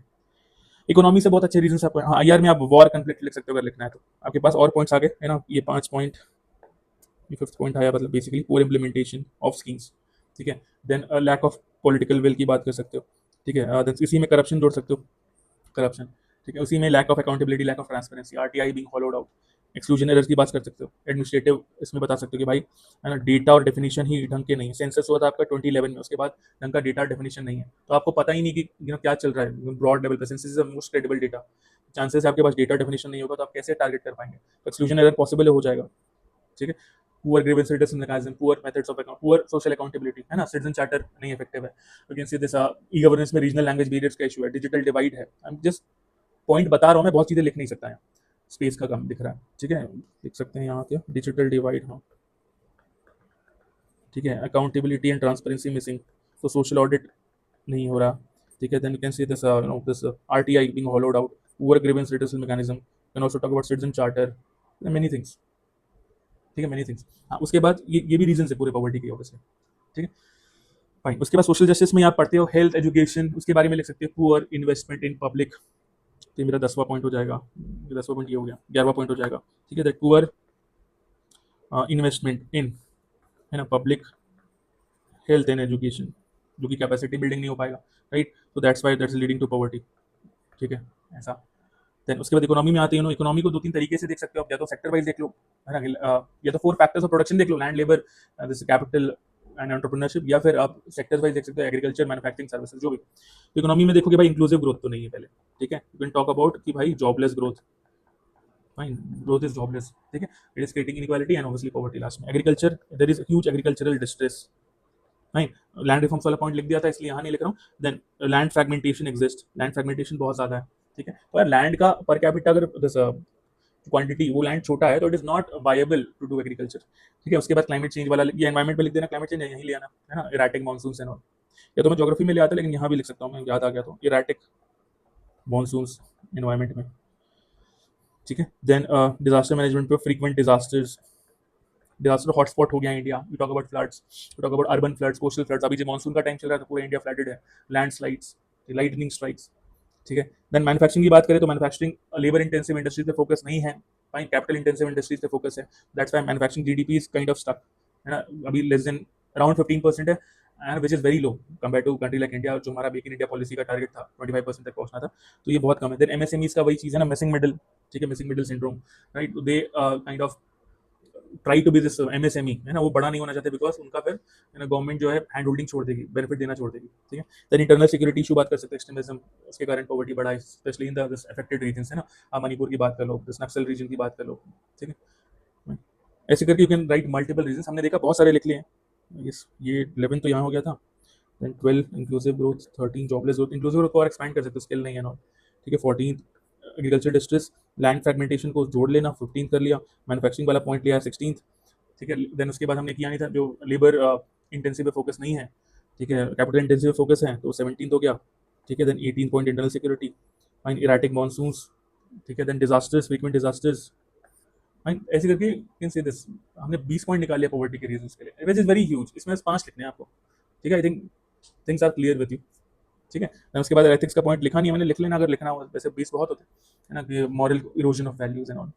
इकोनॉमी से बहुत अच्छे रीजन आपको, हाँ, आईआर में आप वॉर कन्फ्लिक्ट लिख सकते हो अगर लिखना है तो, आपके पास और पॉइंट्स आ गए, है ना, ये 5 पॉइंट, ये 5th पॉइंट आया, मतलब basically poor implementation of schemes, ठीक है। Then lack of political will की बात कर सकते हो, ठीक है। देन इसी में करप्शन जोड़ सकते हो, करप्शन, ठीक है, उसी में lack of accountability, lack of transparency, RTI being followed out, exclusion errors की बात कर सकते हो। एडमिनिस्ट्रेटिव इसमें बता सकते हो कि भाई, है ना, डेटा और डेफिनेशन ही ढंग के नहीं है। सेंसस हुआ था आपका 2011 में, उसके बाद ढंग का डेटा डेफिनेशन नहीं है, तो आपको पता ही नहीं कि क्या चल रहा है ब्रॉड लेवल पे। Census is the most credible data, chances है आपके पास डेटा डेफिनेशन नहीं होगा तो आप कैसे टारगेट कर पाएंगे, तो एक्सक्लूजन एरर पॉसिबल हो जाएगा, ठीक है। Poor grievance reduction mechanism, poor methods of account, poor social accountability, है ना, सिटीजन चार्टर नहीं इफेक्टिव है। You can see this e governance में रीजनल लैंग्वेज बैरियर्स का इशू है, डिजिटल डिवाइड है। आई एम जस्ट पॉइंट बता रहा हूँ मैं, बहुत चीज़ें लिख नहीं सकता है, स्पेस का कम दिख रहा है, ठीक है, लिख सकते हैं यहाँ क्या, डिजिटल डिवाइड, हाँ, ठीक है, अकाउंटेबिलिटी एंड ट्रांसपेरेंसी मिसिंग, तो सोशल ऑडिट नहीं हो रहा, ठीक है। Then you can see this this RTI being hollowed out, poor grievance reduction mechanism, can also talk about citizen charter, many things, ठीक है, मेनी थिंग्स। हाँ, उसके बाद ये भी रीजन है पूरे पॉवर्टी की, ऑब्वियसली, ठीक है। फाइन। उसके बाद सोशल जस्टिस में आप पढ़ते हो हेल्थ एजुकेशन, उसके बारे में लिख सकते हो पुअर इन्वेस्टमेंट इन पब्लिक। तो ये मेरा 10वां पॉइंट हो जाएगा, 10वां पॉइंट ये हो गया, 11वां पॉइंट हो जाएगा। ठीक है, दैट पुअर इन्वेस्टमेंट इन, है ना, पब्लिक हेल्थ एंड एजुकेशन, जो कि कैपेसिटी बिल्डिंग नहीं हो पाएगा, राइट। तो that's why that's leading to poverty. ठीक है, ऐसा। देन उसके बाद इकोनॉमी में आते हैं। इकोनॉमी को दो तीन तरीके से देख सकते हो आप, या तो सेक्टर वाइज देख लो, है ना, या तो 4 फैक्टर्स ऑफ प्रोडक्शन देख लो, land, labour, this capital and entrepreneurship, या फिर आप सेक्टर्स वाइज देख सकते हो, एग्रीकल्चर, मैन्युफैक्चरिंग, सर्विसेज, जो भी। तो इकोनॉमी में देखोगे भाई इंक्लूसिव ग्रोथ तो नहीं है पहले। ठीक है, यू कैन टॉक अबाउट कि भाई jobless growth, fine, growth is jobless. ठीक है, it is creating inequality and obviously poverty last में। Agriculture, there is huge agricultural distress, नहीं, लैंड रिफॉर्म्स वाला पॉइंट लिख दिया था इसलिए यहाँ नहीं लिख रहा हूँ। Then land fragmentation exist, land fragmentation बहुत ज्यादा है। ठीक है, तो यार लैंड का पर कैपिटा अगर क्वांटिटी, वो लैंड छोटा है तो it is not viable to do agriculture. ठीक है, उसके बाद क्लाइमेट चेंज वाला ये एनवायरमेंट में लिख देना, क्लाइमेट चेंज यहीं ले आना, है ना, इराटिक मानसून एंड ऑल। या तो मैं ज्योग्राफी में ले आता, लेकिन यहाँ भी लिख सकता हूँ मैं, याद आ गया तो, इराटिक मानसून एनवायरमेंट में। ठीक है, देन डिजास्टर मैनेजमेंट पे फ्रीक्वेंट डिजास्टर्स, डिजास्टर हॉटस्पॉट हो गया India. You talk about floods, you talk about urban floods, coastal floods. अभी जो मानसून का टाइम चल रहा है तो पूरा इंडिया फ्लडेड है, लैंडस्लाइड्स, लाइटनिंग स्ट्राइक्स। ठीक है, देन मैन्युफैक्चरिंग की बात करें तो मैन्युफैक्चरिंग लेबर इंटेंसिव इंडस्ट्रीज पे फोकस नहीं है, फाइन, कैपिटल इंटेंसिव इंडस्ट्रीज पे फोकस है। That's why manufacturing GDP is kind of stuck, है ना, अभी लेस देन अराउंड 15% है, and which is very low compare to country like India, जो हमारा मेक इन इंडिया पॉलिसी का टारगेट था 25% तक पहुंचना था, तो ये बहुत कम है। देन एमएसएमईज का वही चीज है ना, मिसिंग मिडिल। ठीक है, missing middle syndrome, right, they kind of try to be this MSME, है ना, वो बड़ा नहीं होना चाहते बिकॉज उनका फिर, है ना, गवर्नमेंट जो है हैंड होल्डिंग छोड़ देगी, बेनिफिट देना छोड़ देगी। ठीक है, देन इंटरनल सिक्योरिटी इशू बात कर सकते हैं, एक्सट्रीमिज्म, उसके कारण पॉवर्टी बढ़ा है, especially in the affected regions, है ना, आप मणिपुर की बात कर लो, दिस नक्सल रीजन की बात कर लो। ठीक है, ऐसे करके you can write multiple region, हमने देखा बहुत सारे लिख लिए हैं। ये 11 तो यहाँ हो गया था, then 12 inclusive growth, 13 jobless growth, inclusive growth को और एक्सपैंड कर सकते हो, स्किल नहीं है नॉट। ठीक है, 14 एग्रीकल्चर डिस्ट्रेस, लैंड फ्रेगमेंटेशन को जोड़ लेना, 15 कर लिया, मैन्युफैक्चरिंग वाला पॉइंट लिया 16। ठीक है, देन उसके बाद हमने किया नहीं था, जो लेबर इंटेंसिव पे फोकस नहीं है, ठीक है, कैपिटल इंटेंसिव पे फोकस है, तो 17 हो गया। ठीक है, then 18 point internal security, fine, erratic monsoons. ठीक है, then disasters, frequent disasters, fine, ऐसे करके कैन से दिस, हमने 20 पॉइंट निकाल लिया पॉवर्टी के रीजंस के लिए, विच इज वेरी ह्यूज। इसमें 5 लिखने हैं आपको। ठीक है, I think things are clear with you. ठीक है, then उसके बाद एथिक्स का पॉइंट लिखा नहीं है मैंने, लिख लेना अगर लिखना हो, वैसे 20 बहुत होते हैं, है ना, कि moral erosion of values and all,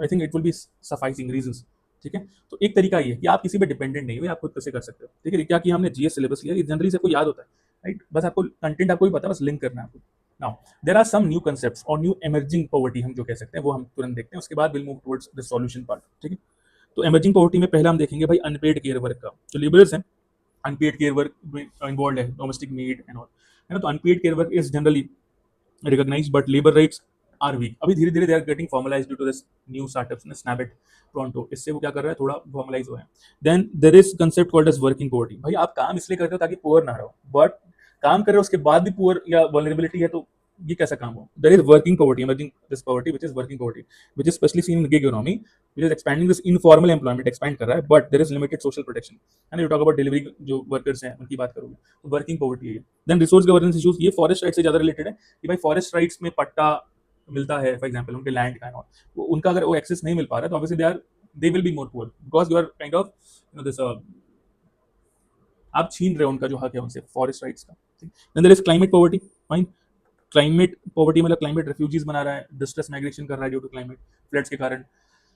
I think it will be sufficing reasons. ठीक है, तो एक तरीका ये है कि आप किसी पे डिपेंडेंट नहीं हो, आप खुद कैसे कर सकते हो। ठीक है, क्या किया हमने, जीएस सिलेबस लिया, ये जनरली सबको याद होता है, राइट, बस आपको कंटेंट आपको ही पता है, बस लिंक करना है आपको। Now there are some new concepts और न्यू एमर्जिंग पॉवर्टी हम जो कह सकते हैं, वो हम तुरंत देखते हैं, उसके बाद will move towards the solution part. ठीक है, तो एमर्जिंग पॉवर्टी में पहले हम देखेंगे भाई अनपेड केयर वर्क का, जो लेबरर्स हैं, अनपेड केयर वर्क इन्वॉल्व है, डोमेस्टिक मेड एंड ऑल, है ना, तो unpaid care work is generally recognized but labor rights are weak। अभी धीरे धीरे they are getting formalized due to this new startups ने Snapit, Pronto, इससे वो क्या कर रहा है, थोड़ा formalize हुआ है। Then there is concept called as working poverty। भाई आप काम इसलिए करते हो ताकि poor ना रहो, but काम कर रहे हो उसके बाद भी poor या vulnerability है, तो ये कैसा काम हो। There is working poverty, emerging this poverty which is working poverty, which is especially seen in gig economy, which is expanding this informal employment, expand कर रहा है, but there is limited social protection। and you talk about delivery जो workers हैं उनकी बात करोगे, तो working poverty है। Then resource governance issues, ये forest rights से ज़्यादा related है, कि भाई फॉरेस्ट राइट्स में पट्टा मिलता है, फॉर एग्जांपल उनके लैंड का, वो उनका अगर वो एक्सेस नहीं मिल पा रहा है, तो obviously they will be more poor because you are kind of, you know this, आप छीन रहे हो उनका जो हक है उनसे, फॉरेस्ट राइट्स का। Then there is climate poverty, fine, climate poverty मतलब क्लाइमेट रेफ्यूजीज बना रहा है, डिस्ट्रेस माइग्रेशन कर रहा है ड्यू टू क्लाइमेट, फ्लड्स के कारण,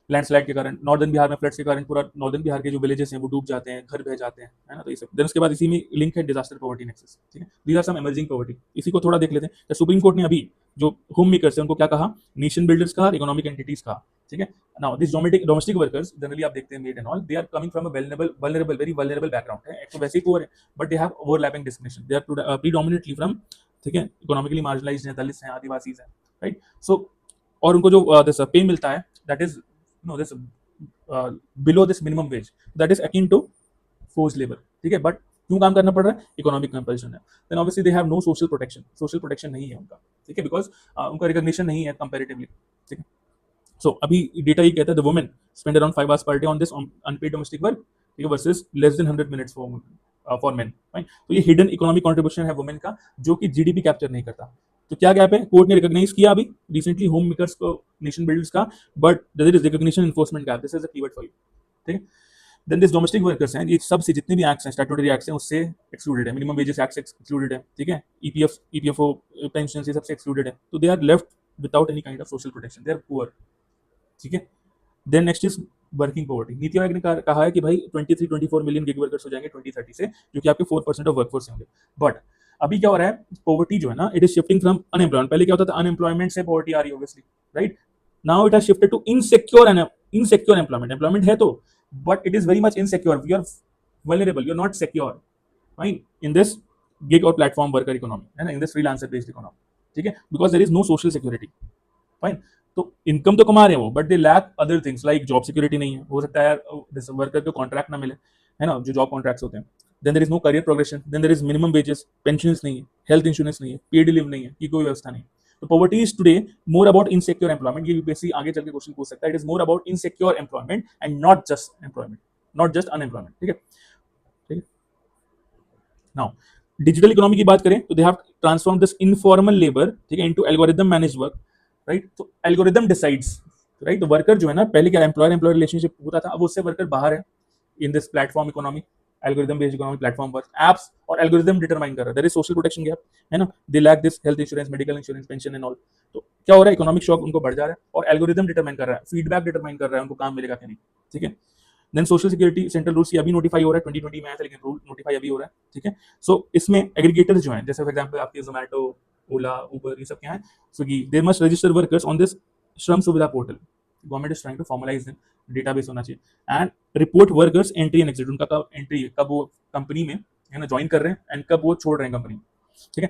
लैंडस्लाइड के कारण, नॉर्दर्न बिहार में फ्लड्स के कारण पूरा नॉर्दर्न बिहार के जो विलेजेस हैं वो डूब जाते हैं, घर बह जाते हैं, है ना, तो ये सब। देन उसके बाद इसी में लिंक है डिजास्टर पॉवर्टी नेक्सस। ठीक है, these are some emerging poverty, इसी को थोड़ा देख लेते हैं। तो सुप्रीम कोर्ट ने अभी जो होम मेकर्स है उनको क्या कहा, नेशन बिल्डर्स कहा, इकोनॉमिक एंटिटीज कहा। ठीक है, now this domestic workers generally आप देखते हैं maid and all, they are coming from a vulnerable very vulnerable background है, एक तो वैसे ही पुअर है, but they have overlapping discrimination, they are predominantly from, ठीक है, इकोनॉमिकली मार्जिनलाइज्ड हैं, दलित हैं, आदिवासी हैं, राइट। सो और उनको जो दिस पे मिलता है, that is no this below this minimum wage, that is akin to force labour. ठीक है, बट क्यों काम करना पड़ रहा है, इकोनॉमिक कंपल्शन है। Then obviously they have no social protection, social protection नहीं है उनका। ठीक है, बिकॉज उनका रिकॉग्निशन नहीं है कंपैरेटिवली। ठीक है, सो अभी डेटा ये कहता है the women spend around 5 hours per day on this unpaid domestic work, ठीक है, versus less than 100 minutes for men, right. तो ये हिडन इकोनॉमिक कंट्रीब्यूशन है वुमेन का, जो कि जीडीपी कैप्चर नहीं करता। तो क्या गैप है, कोर्ट ने रिकॉग्नाइज किया अभी रिसेंटली होम मेकर्स को, नेशन बिल्डर्स का, but there is recognition enforcement gap, this is a keyword for you. ठीक है, देन दिस डोमेस्टिक वर्कर्स हैं, ये सब से जितने भी एक्ट्स हैं, स्टैट्यूटरी एक्ट्स हैं, उससे एक्सक्लूडेड है। मिनिमम वेजेस एक्ट से एक्सक्लूडेड है, ठीक है, ईपीएफओ पेंशन ये सबसे एक्सक्लूडेड है। तो they are left without any kind of social protection, they are poor, ठीक है। Then next is working poverty. NITI Aayog ने कहा है कि भाई 23-24 मिलियन गिग वर्कर्स हो जाएंगे 2030 से, जो कि आपके 4% ऑफ वर्कफोर्स होंगे। बट अभी क्या हो रहा है, पॉवर्टी जो है ना, it is shifting from unemployment, पहले क्या होता था, अनएम्प्लॉयमेंट से पॉवर्टी आ रही है obviously, right. Now it has shifted to insecure employment. Employment है तो, but it is very much insecure, you are vulnerable, you are not secure, fine, in this gig और प्लेटफॉर्म वर्कर इकोनॉमी, है ना, in this freelancer based economy, ठीक है, because there is no social security, fine. तो income तो कमा रहे हैं वो, but they lack other things like job security नहीं है, हो सकता है यार वर्कर को कॉन्ट्रैक्ट ना मिले, है ना, जो जॉब कॉन्ट्रैक्ट्स होते हैं। Then there is no career progression, then there is minimum wages, pension नहीं है, हेल्थ इंश्योरेंस नहीं है, पेड लीव नहीं है, की कोई व्यवस्था नहीं। तो poverty is today more about insecure employment. ये यूपीएससी आगे चल के क्वेश्चन पूछ सकता है, it is more about insecure employment and not just employment, not just unemployment, ठीक है, ठीक है। नाउ डिजिटल इकोनॉमी की बात करें तो they have transform this informal labour, ठीक है, into algorithm manage work, right. तो एल्गोरिदम डिसाइड्स, राइट। तो वर्कर जो है ना, पहले क्या एम्प्लॉयर एम्प्लॉयर रिलेशनशिप होता था, अब उससे वर्कर बाहर है in this platform economy, algorithm based economy, platform work, apps और एल्गोरिदम डिटरमाइन कर रहा है, there is social protection gap, है ना, they lack this health insurance, medical insurance, pension and all. तो क्या हो रहा है, इकोनॉमिक शॉक उनको बढ़ जा रहा है, और एल्गोरिदम डिटरमाइन कर रहा है, फीडबैक डिटरमाइन कर रहा है उनको काम मिलेगा कि नहीं, ठीक है। Then social security central rules अभी नोटिफाई हो रहा है, 2020 में आया था, लेकिन रूल नोटिफाई अभी हो रहा है, ठीक है। सो इसमें एग्रीगेटर्स जो हैं, जैसे फॉर एग्जांपल आपके जोमेटो, ओला, उबर, ये सब क्या है, Swiggy, they must register workers on this Shram Suvidha portal. Government is trying to formalise them, database होना चाहिए, and report workers entry and exit, उनका कब एंट्री है, कब वो कंपनी में, है ना, ज्वाइन कर रहे हैं, एंड कब वो छोड़ रहे हैं कंपनी, ठीक है,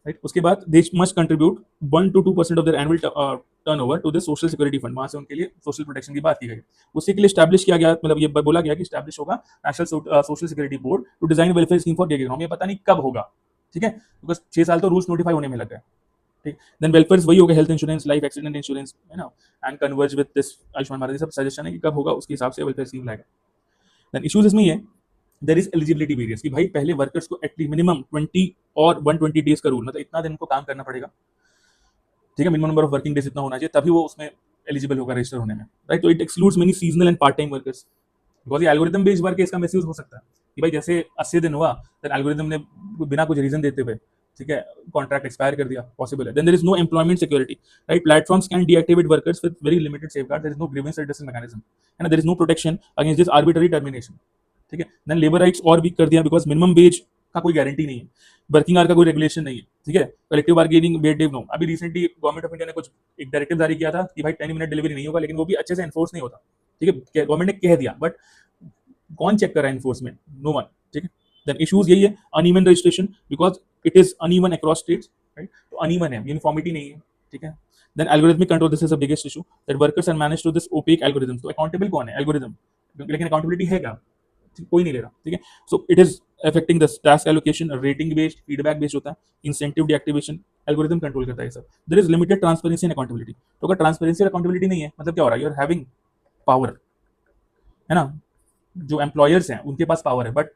राइट। उसके बाद they must contribute 1 to 2% of their annual turnover to the social security fund, वहां से उनके लिए सोशल प्रोटेक्शन की बात की गई। उसी के लिए स्टैब्लिश किया गया, मतलब ये बोला गया कि स्टैब्लिश होगा national social security board to design welfare scheme for gig economy. पता नहीं कब होगा, ठीक है, बिकॉज 6 साल तो रूल्स नोटिफाई होने में लग गए, ठीक। देन वेलफेयर वही होगा, health insurance, life accident insurance, है ना, and converge with this Ayushman Bharat, सब सजेशन है कि कब होगा, उसके हिसाब से वेलफेयर स्कीम लाएगा। देन इश्यूज इसमें ये, देयर इज एलिजिबिलिटी वेरियंस, कि भाई पहले वर्कर्स को एटलीस्ट मिनिमम 20 और 120 डेज का रूल, मतलब इतना दिन को काम करना पड़ेगा, ठीक है, minimum number of working days इतना होना चाहिए, तभी वो उसमें एलिजिबल होगा रजिस्टर होने में, राइट। तो it excludes many seasonal and part time workers, because ये एल्गोरिदम बेस्ड वर्क है, इसका मिसयूज हो सकता है कि भाई जैसे 80 दिन हुआ, देन एल्गोरिदम ने बिना कुछ रीजन देते हुए, ठीक है, कॉन्ट्रैक्ट एक्सपायर कर दिया, पॉसिबल है। Then there is no employment security, right. Platforms can deactivate workers with very limited safeguard, there is no grievance reduction mechanism, है ना, there is no protection against this arbitrary termination, ठीक है। Then labour rights और weak कर दिया, because minimum wage का कोई guarantee नहीं है, वर्किंग आवर का कोई रेगुलेशन नहीं है, ठीक है, कलेक्टिव बार्गेनिंग, बेड डे नो। अभी रिसेंटली गवर्नमेंट ऑफ इंडिया ने कुछ एक डायरेक्टिव जारी किया था कि भाई 10 मिनट डिलीवरी नहीं होगा, लेकिन वो भी अच्छे से एनफोर्स नहीं होता, ठीक है, गवर्नमेंट ने कह दिया, बट कौन चेक कर रहा है एनफोर्समेंट, नो वन, ठीक है। देन इश्यूज यही है, uneven registration, because it is uneven across states, right. तो अनइवन है, यूनिफॉर्मिटी नहीं है, ठीक है। Then algorithmic control, this is the biggest issue, that workers are manage to this opaque algorithms. तो अकाउंटेबल कौन है, एल्गोरिथम, लेकिन अकाउंटेबिलिटी है क्या, कोई नहीं ले रहा, ठीक है। So it is affecting the task allocation, rating based, feedback based होता है, इंसेंटिव डीएक्टिवेशन, एल्गोरिथम कंट्रोल करता है सब। There is limited transparency and accountability. तो अगर ट्रांसपेरेंसी और अकाउंटेबिलिटी नहीं है, मतलब क्या हो रहा है, यू आर हैविंग पावर, है ना, जो एम्प्लॉयर्स हैं उनके पास पावर है, बट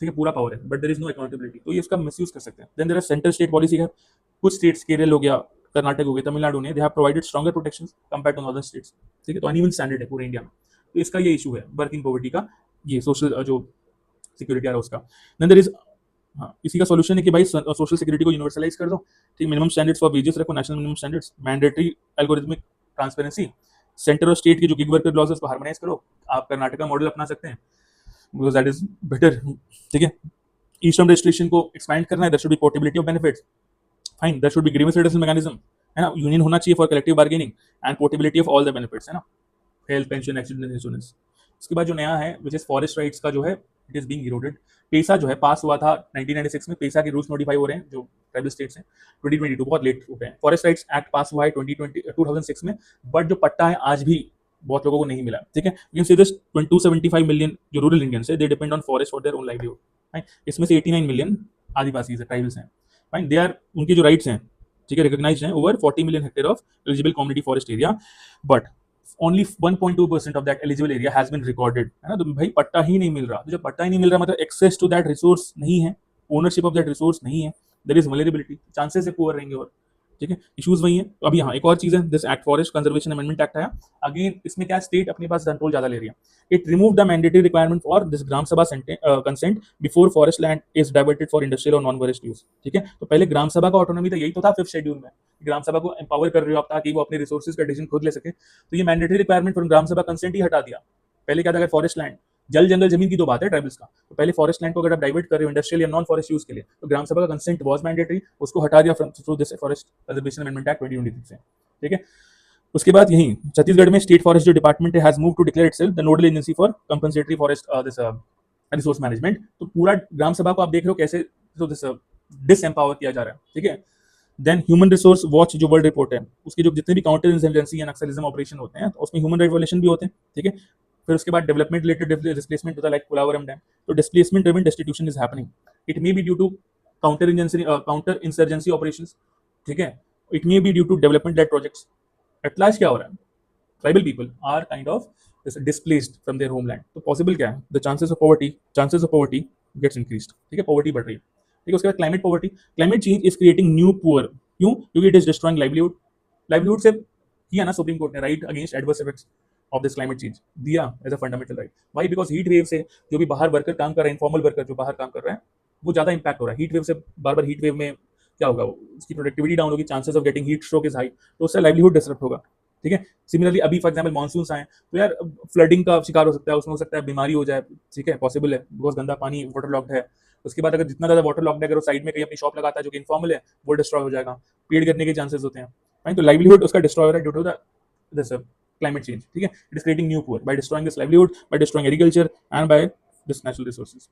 ठीक है, पूरा पावर है, but there is no accountability, तो ये इसका मिसयूज कर सकते हैं। Then there are central state policy है, कुछ स्टेट्स, केरल हो गया, कर्नाटक हो गया, तमिलनाडु ने, they have provided stronger protection compare to other states, ठीक है। तो अनइवन स्टैंडर्ड है पूरे इंडिया में, तो इसका ये इशू है वर्किंग पॉवर्टी का, ये सोशल जो सिक्योरिटी आ रहा है उसका। देन देयर इज, हाँ, इसी का सॉल्यूशन है कि भाई सोशल सिक्योरिटी को यूनिवर्सलाइज कर दो, ठीक, मिनिमम स्टैंडर्ड्स फॉर वेजेस रखो, national minimum standards, mandatory algorithmic transparency, centre और स्टेट की जो गिग वर्कर क्लॉज को हार्मोनाइज करो। आप कर्नाटक का मॉडल अपना सकते हैं, बिकॉज दैट इज बेटर, ठीक है। ई श्रम रजिस्ट्रेशन को एक्सपैंड करना है, there should be portability of benefits, fine, there should be grievance reduction mechanism, है ना, यूनियन होना चाहिए for collective bargaining and portability of all the benefits, है ना, हेल्थ, पेंशन, एक्सीडेंट इंश्योरेंस। उसके बाद जो नया है विच इज फॉरेस्ट राइट्स का जो है, इट इज बीइंग इरोडेड। पेसा जो है पास हुआ था 1996 में, पेसा के रूल्स नोटिफाई हो रहे हैं जो ट्राइबल स्टेट्स हैं 2022, बहुत लेट हो गए हैं। फॉरेस्ट राइट्स एक्ट पास हुआ है 2006 में, बट जो पट्टा है आज भी बहुत लोगों को नहीं मिला, ठीक है। You can see this 275 million जो रूरल इंडियंस है, they depend on forest for their own livelihood, fine. इसमें से 89 मिलियन आदिवासी है, ट्राइबल्स हैं, फाइन, दे आर, उनके जो राइट्स हैं, ठीक है, रिकॉग्नाइज्ड हैं over 40 million hectare of eligible community forest area, but only 1.2% of that eligible area has been recorded, है ना। तो भाई पट्टा ही नहीं मिल रहा, तो जब पट्टा ही नहीं मिल रहा मतलब एक्सेस टू दैट रिसोर्स नहीं है, ओनरशिप ऑफ दैट रिसोर्स नहीं है, देयर इज वल्नरेबिलिटी, चांसेस है पुअर रहेंगे, और ठीक है, इश्यूज वही है। तो अभी हाँ एक और चीज है, this act forest conservation amendment act आया। अगेन इसमें क्या स्टेट अपने पास कंट्रोल ज्यादा ले रही है। It remove the mandatory requirement for this gram sabha consent before forest land is diverted for industrial और नॉन फॉरेस्ट यूज। ठीक है, तो पहले ग्राम सभा का ऑटोनॉमी तो यही तो था फिफ्थ शेड्यूल में, ग्राम सभा को एम्पावर कर रहे हो आप ताकि वो अपने रिसोर्सेज का डिसीजन खुद ले सके। तो ये mandatory requirement for gram sabha consent ही हटा दिया। पहले क्या था, फॉरेस्ट लैंड, जल जंगल जमीन की तो बात है ट्राइबल्स का, तो पहले फॉरेस्ट लैंड को अगर आप डाइवर्ट कर रहे हो इंडस्ट्रियल या नॉन फॉरेस्ट यूज के लिए, तो ग्राम सभा का कंसेंट वाज मैंडेटरी, उसको हटा दिया from through this forest conservation amendment act 2023 से। ठीक है, उसके बाद यही छत्तीसगढ़ में स्टेट फॉरेस्ट जो department has move to declare itself the nodal agency for compensatory forest this resource management. तो पूरा ग्राम सभा को आप देख रहे हो कैसे तो दिस डिसएम्पावर किया जा रहा है। ठीक है, देन ह्यूमन रिसोर्स वॉच जो वर्ल्ड रिपोर्ट है, उसके जो जितने भी काउंटर इंसर्जेंसी या नक्सलिज्म ऑपरेशन होते हैं, तो उसमें ह्यूमन राइट वायलेशन भी होते हैं। ठीक है, फिर उसके बाद डेवलपमेंट रिलेटेड डिस्प्लेसमेंट होता है, लाइक कोलावरम डैम, तो displacement driven destitution is happening. It may be due to counter insurgency operations. ठीक है, it may be due to development led projects. At last क्या हो रहा है, tribal people are kind of displaced from their homeland. तो possible क्या है, the chances of poverty gets increased. ठीक है, पॉवर्टी बढ़ रही है। ठीक है, उसके बाद climate poverty, climate change is creating new poor. क्यों, क्योंकि it is destroying livelihood. Livelihood से किया ना सुप्रीम कोर्ट ने, right against adverse effects of this climate change दिया as a fundamental right. Why, because heat wave से जो भी बाहर वर्कर काम कर रहे हैं, इनफॉर्मल वर्कर जो बाहर काम कर रहे हैं, वो ज्यादा इंपैक्ट हो रहा है हीट वेव से। बार बार हीट वेव में क्या होगा, उसकी प्रोडक्टिविटी डाउन होगी, chances of getting heat stroke is high, तो उससे लाइवलीहुड डिस्टर्ब होगा। ठीक है, सिमिलरली अभी फॉर एग्जाम्पल मानसून आए तो यार फ्लडिंग का शिकार हो सकता है, उसमें हो सकता है बीमारी हो जाए। ठीक है, पॉसिबल है, बिकॉज गंदा पानी वाटर लॉक्ड है। उसके बाद अगर जितना ज्यादा वाटर लॉक्ड है, अगर वो साइड में कहीं अपनी शॉप लगाता है जो कि इनफॉर्मल है, वो डिस्ट्रॉय हो जाएगा, पेड़ गिरने के चांसेस होते हैं। राइट, तो लाइवलीहुड उसका डिस्ट्रॉय हो रहा है due to this climate change. ठीक है, it is creating new poor by destroying this livelihood, by destroying agriculture and by this natural resources.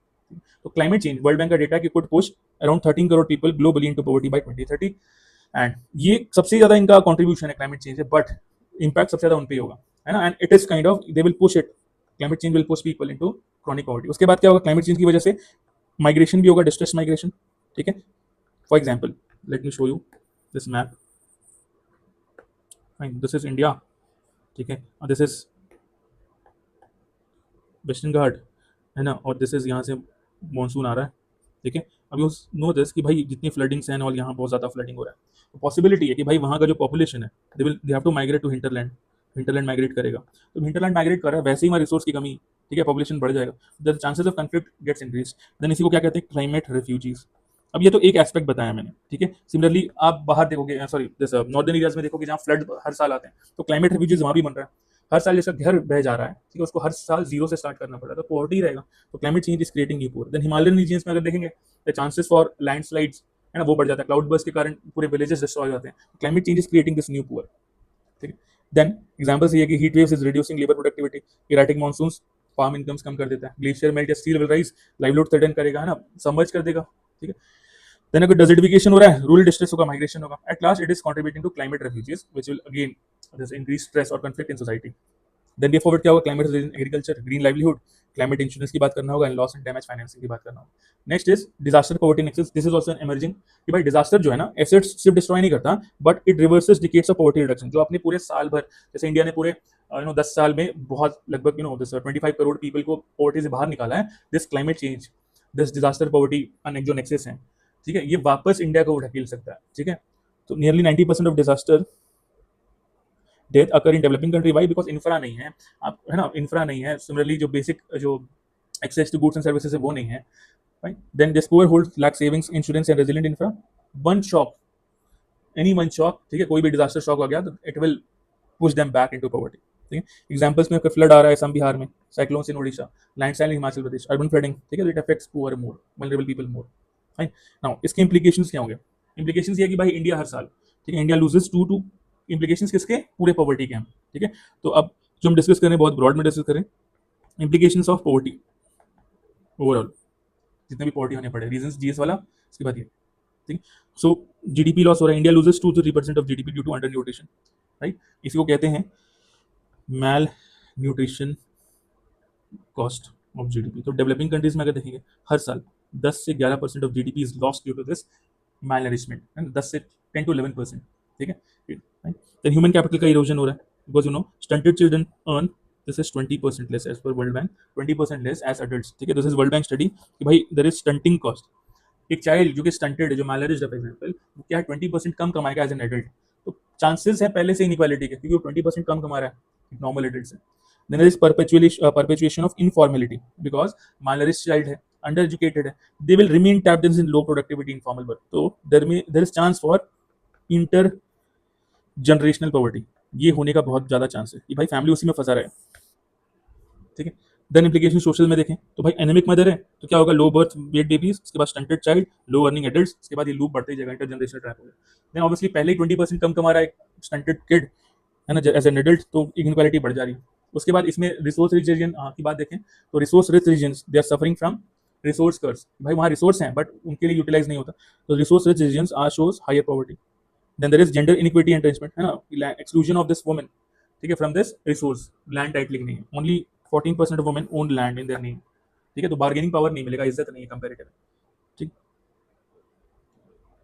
तो climate change, वर्ल्ड बैंक का डेटा कि could push around 13 crore people globally into poverty by 2030, and ये सबसे ज्यादा इनका contribution है climate change है, but impact सबसे ज्यादा उन पे ही होगा, है ना। And it is kind of they will push it, climate change will push people into chronic poverty. उसके बाद क्या होगा, क्लाइमेट चेंज की वजह से माइग्रेशन भी होगा, डिस्ट्रेस माइग्रेशन। ठीक है, for example let me show you this map. This is India. ठीक है, और दिस इज वेस्टर्न घाट, है ना, और दिस इज यहाँ से मानसून आ रहा है। ठीक है, अभी उस नो दिस कि भाई जितनी फ्लडिंग्स हैं और यहाँ बहुत ज़्यादा फ्लडिंग हो रहा है, तो पॉसिबिलिटी है कि भाई वहाँ का जो पॉपुलेशन है they have to migrate to hinterland, hinterland migrate करेगा। तो हिंटरलैंड माइग्रेट कर रहा है, वैसे ही वहाँ रिसोर्स की कमी, ठीक है, पॉपुलेशन बढ़ जाएगा, the chances of conflict gets increase. Then इसी को क्या कहते हैं, क्लाइमेट रेफ्यूजीज। अब ये तो एक एस्पेक्ट बताया मैंने। ठीक है, सिमिलरली आप बाहर देखोगे, सॉरी जैसे नॉर्दर्न एरियाज में देखोगे जहाँ फ्लड हर साल आते हैं, तो क्लाइमेट रेफ्यूजीज वहाँ भी बन रहा है। हर साल जैसा घर बह जा रहा है, ठीक है, उसको हर साल जीरो से स्टार्ट करना पड़ रहा है, तो पॉवर्टी रहेगा। तो climate change is creating new poor. Then Himalayan regions में अगर देखेंगे, द चांसेस फॉर लैंडस्लाइड्स, है ना, वो बढ़ जाता है, क्लाउड बर्स्ट के कारण पूरे विलेजेस डिस्ट्रॉय हो जाते हैं। Climate change is creating this new poor. ठीक है, देन एग्जांपल्स ये कि heat waves is reducing labour productivity, erratic monsoons farm incomes कम कर देता है, ग्लेशियर मेल्ट या sea level rise livelihood threaten करेगा, है ना, सबमर्ज कर देगा। ठीक है, देन अगर डेजर्टिफिकेशन हो रहा है, रूरल डिस्ट्रेस होगा, माइग्रेशन होगा, at last it is contributing to climate refugees which will again increase stress और conflict in society. Then way forward क्या होगा, climate agriculture, green livelihood, climate insurance की बात करना होगा, and loss and damage financing की बात करना होगा। Next is disaster poverty nexus. This is also emerging कि भाई डिजास्टर जो है ना, एसेट्स सिर्फ डिस्ट्रॉय नहीं करता, but it reverses decades of poverty reduction. जो अपने पूरे साल भर, जैसे इंडिया ने पूरे 10 साल में बहुत लगभग 25 करोड़ पीपल को पॉवर्टी से बाहर निकाला है, this climate change, this disaster poverty जो नेक्सस है, ठीक है, ये वापस इंडिया को ढकेल सकता है। ठीक है, तो nearly 90% of disaster death occur in developing country. Why, because infra नहीं है, आप, है ना, इंफ्रा नहीं है। सिमिलरली जो बेसिक जो access to goods and services है वो नहीं है। Right, then this poor hold lack savings, insurance and resilient infra. One shock, any one shock, ठीक है, कोई भी डिजास्टर शॉक आ गया तो it will push them back into poverty. ठीक है, एग्जांपल्स में फ्लड आ रहा है असम बिहार में, साइक्लोन्स इन ओडिशा, लैंडस्लाइड इन हिमाचल प्रदेश, अर्बन फ्लडिंग, ठीक है, it affects poor more, vulnerable people more. Fine, now इसके इंप्लीकेशंस क्या होंगे। इंप्लीकेशंस ये है कि भाई इंडिया हर साल, ठीक है, इंडिया लूजेस टू इंप्लीकेशंस किसके, पूरे पॉवर्टी के हैं। ठीक है, तो अब जो हम डिस्कस करें बहुत ब्रॉड में डिस्कस करें, इंप्लीकेशंस ऑफ पॉवर्टी ओवरऑल, जितने भी पॉवर्टी होने पड़े, रीजंस जीएस वाला, इसके बाद ये। ठीक है, सो जीडीपी लॉस हो रहा है, India loses 2 to 3% of GDP due to under nutrition. Right, इसी को कहते हैं malnutrition cost of GDP. तो डेवलपिंग कंट्रीज में अगर देखेंगे, हर साल 10 से 11% ऑफ GDP is lost due to this malnourishment, 10 से 10 to 11%। ठीक है, देन ह्यूमन कैपिटल का इरोजन हो रहा है, because stunted children earn this is 20% less as पर world Bank, 20% less as adults. ठीक है, this is World Bank study कि भाई देयर इज स्टंटिंग कॉस्ट। एक चाइल्ड जो कि स्टंटेड है, जो मैलरिज्ड है फॉर एग्जाम्पल, वो क्या 20% कम कमाएगा एज एन एडल्ट। तो चांसेस है पहले से इनइक्वालिटी के, क्योंकि वो 20% कम कमा रहा है नॉर्मल एडल्ट से। Then there is perpetuation of informality, because malnourished child है, अंडर एजुकेटेड है, they will remain trapped in low productivity informal work. तो there is chance for inter generational poverty, ये होने का बहुत ज्यादा चांस है कि भाई फैमिली उसी में फंसा रहे। ठीक है। देन इम्प्लीकेशन सोशल में देखें तो भाई एनेमिक मदर है तो क्या होगा, लो बर्थ वेट बेबीज, उसके बाद स्टंटेड चाइल्ड, लो अर्निंग एडल्ट्स, उसके बाद ये लूप बढ़ते ही जाएगा, इंटर जनरेशनल ट्रैप हो गया। देन ऑब्वियसली पहले ही 20% कम कमा रहा है स्टंटेड किड, है ना, एज एन एडल्ट, तो इनक्वालिटी बढ़ जा रही है। उसके बाद इसमें रिसोर्स रिच रीजन की बात देखें तो resource rich regions they are suffering from resource curse, भाई वहाँ रिसोर्स हैं बट उनके लिए यूटिलाइज नहीं होता, तो resource rich regions are shows higher poverty. Then there is gender inequity entrenchment, है ना, एक्सक्लूजन ऑफ दिस वुमेन, ठीक है, from this resource, land titling नहीं है, only 14% of women own land in their name. ठीक है, तो बार्गेनिंग पावर नहीं मिलेगा, इज्जत नहीं है कंपेरेटिव। ठीक।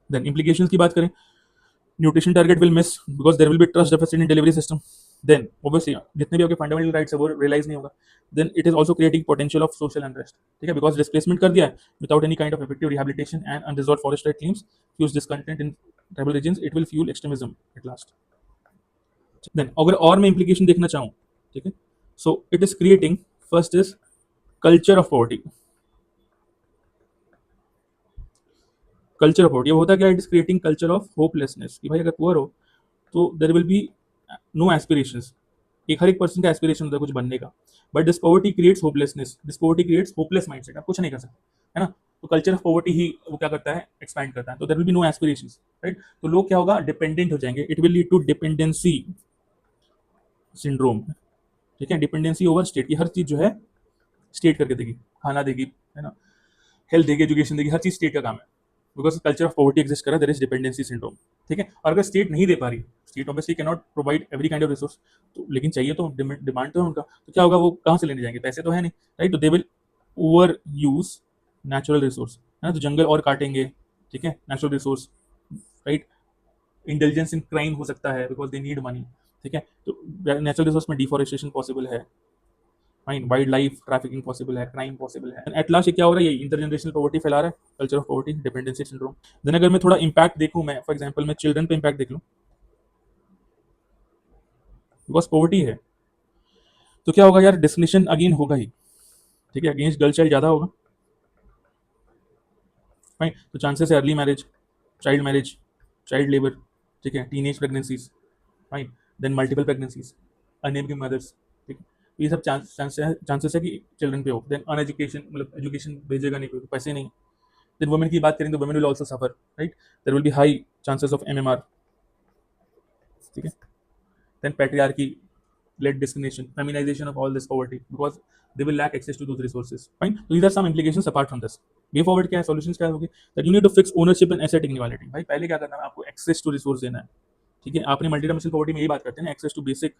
देन इम्प्लीकेशंस की बात करें, nutrition target will miss because there will be trust deficit in delivery system. Then obviously जितने भी आपके फंडामेंटल राइट्स है वो रियलाइज नहीं होगा। Then it is also creating potential of social unrest, ठीक है, बिकॉज डिस्प्लेसमेंट कर दिया है without any kind of effective rehabilitation and unresolved forest right claims, fuse discontent in tribal regions, it will fuel extremism at last. Then अगर और मैं implication देखना चाहूँ, ठीक है, so it is creating, first is culture of poverty. Culture of poverty होता क्या, it is creating culture of hopelessness, कि भाई अगर पुअर हो तो there will be no aspirations, एक हर एक पर्सन का एस्पिरेशन होता है कुछ बनने का, but this poverty creates hopelessness, this poverty creates hopeless mindset, आप कुछ नहीं कर सकते, है ना। तो कल्चर ऑफ पॉवर्टी ही वो क्या करता है, एक्सपैंड करता है, तो there will be no aspirations, right. तो लोग क्या होगा, डिपेंडेंट हो जाएंगे, it will lead to dependency syndrome, ठीक है, डिपेंडेंसी ओवर स्टेट, की हर चीज जो है स्टेट करके देगी, खाना देगी, है ना, हेल्थ देगी, एजुकेशन देगी, हर चीज स्टेट का काम है, because culture of poverty exist कर रहा है, देयर इज डिपेंडेंसी सिंड्रोम। ठीक है, और अगर स्टेट नहीं दे पा रही, state obviously can not provide every kind of resource, तो लेकिन चाहिए तो, डिमांड तो है उनका, तो क्या होगा, वो कहाँ से लेने जाएंगे, पैसे तो है नहीं, राइट। तो they will over use natural resource, है ना, तो जंगल और काटेंगे, ठीक है, natural resource, right. Intelligence in crime हो सकता है बिकॉज दे नीड मनी, ठीक है, तो नेचुरल रिसोर्स में डिफॉरेस्टेशन पॉसिबल है, fine, wild life trafficking possible है, क्राइम पॉसिबल है, एट लास्ट ये क्या हो रहा है, ये इंटरजनरेशनल पॉवर्टी फैला रहा है, culture of poverty, dependency syndrome. Then अगर मैं थोड़ा इम्पैक्ट देखूं, मैं फॉर एग्जांपल मैं चिल्ड्रन पे इम्पैक्ट देख लूं, बिकॉज पॉवर्टी है तो क्या होगा यार, डिस्क्रिमिनेशन अगेन होगा ही, ठीक है, अगेंस्ट गर्ल चाइल्ड ज्यादा होगा, फाइन, तो चांसेस है अर्ली मैरिज, चाइल्ड लेबर, ठीक है, teenage pregnancies, fine, then multiple pregnancies, unemployed mothers, ठीक है, तो ये सब चांसेस है कि चिल्ड्रन पे हो। देन अनएजुकेशन, मतलब एजुकेशन भेजेगा नहीं, कोई पैसे नहीं। देन वुमेन की बात करें तो women will also suffer, right, there will be high chances of MMR, ठीक है। Then patriarchy led discrimination, feminization of all this poverty because they will lack access to those resources. Fine. So these are some implications apart from this. Way forward क्या है, solutions क्या होगी, that you need to fix ownership and asset inequality. भाई पहले क्या करना है, आपको access to resource देना है, ठीक है। आपने मल्टी डायमेंशनल पॉवर्टी में यही बात करते हैं ना, एक्सेस टू बेसिक,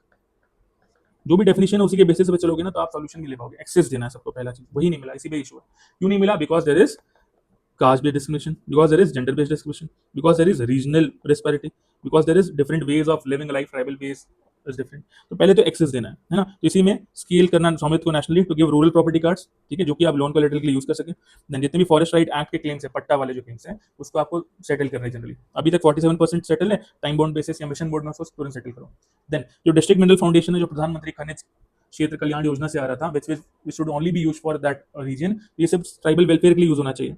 जो भी डेफिनेशन है उसी के बेसिस पे चलोगे ना तो आप सॉल्यूशन नहीं ले पाओगे। एक्सेस देना है सबको, पहला चीज वही नहीं मिला, इसी पे इशू है। क्यों नहीं मिला, because there is caste based discrimination, because there is gender based discrimination, because there is regional disparity, because there is different ways of living life, tribal ways is different। तो पहले तो एक्सेस देना है ना, तो इसी में स्केल करना स्वामित्व को nationally, to give rural property cards, ठीक है, जो कि आप लोन कोलेटरल के लिए यूज कर सकें। देन जितने भी फॉरेस्ट राइट एक्ट के क्लेम्स है, पट्टा वाले जो क्लेम्स हैं, उसको आपको सेटल करना है जनरली, अभी तक 47% सेटल है, टाइम बाउंड बेसिस या मिशन बोर्ड में उसको तुरंत सेटल करो। देन जो डिस्ट्रिक्ट मिनरल फाउंडेशन है, जो प्रधानमंत्री खनिज क्षेत्र कल्याण योजना से आ रहा था, which should only be use for that reason, ये सब ट्राइबल वेलफेयर के लिए यूज होना चाहिए।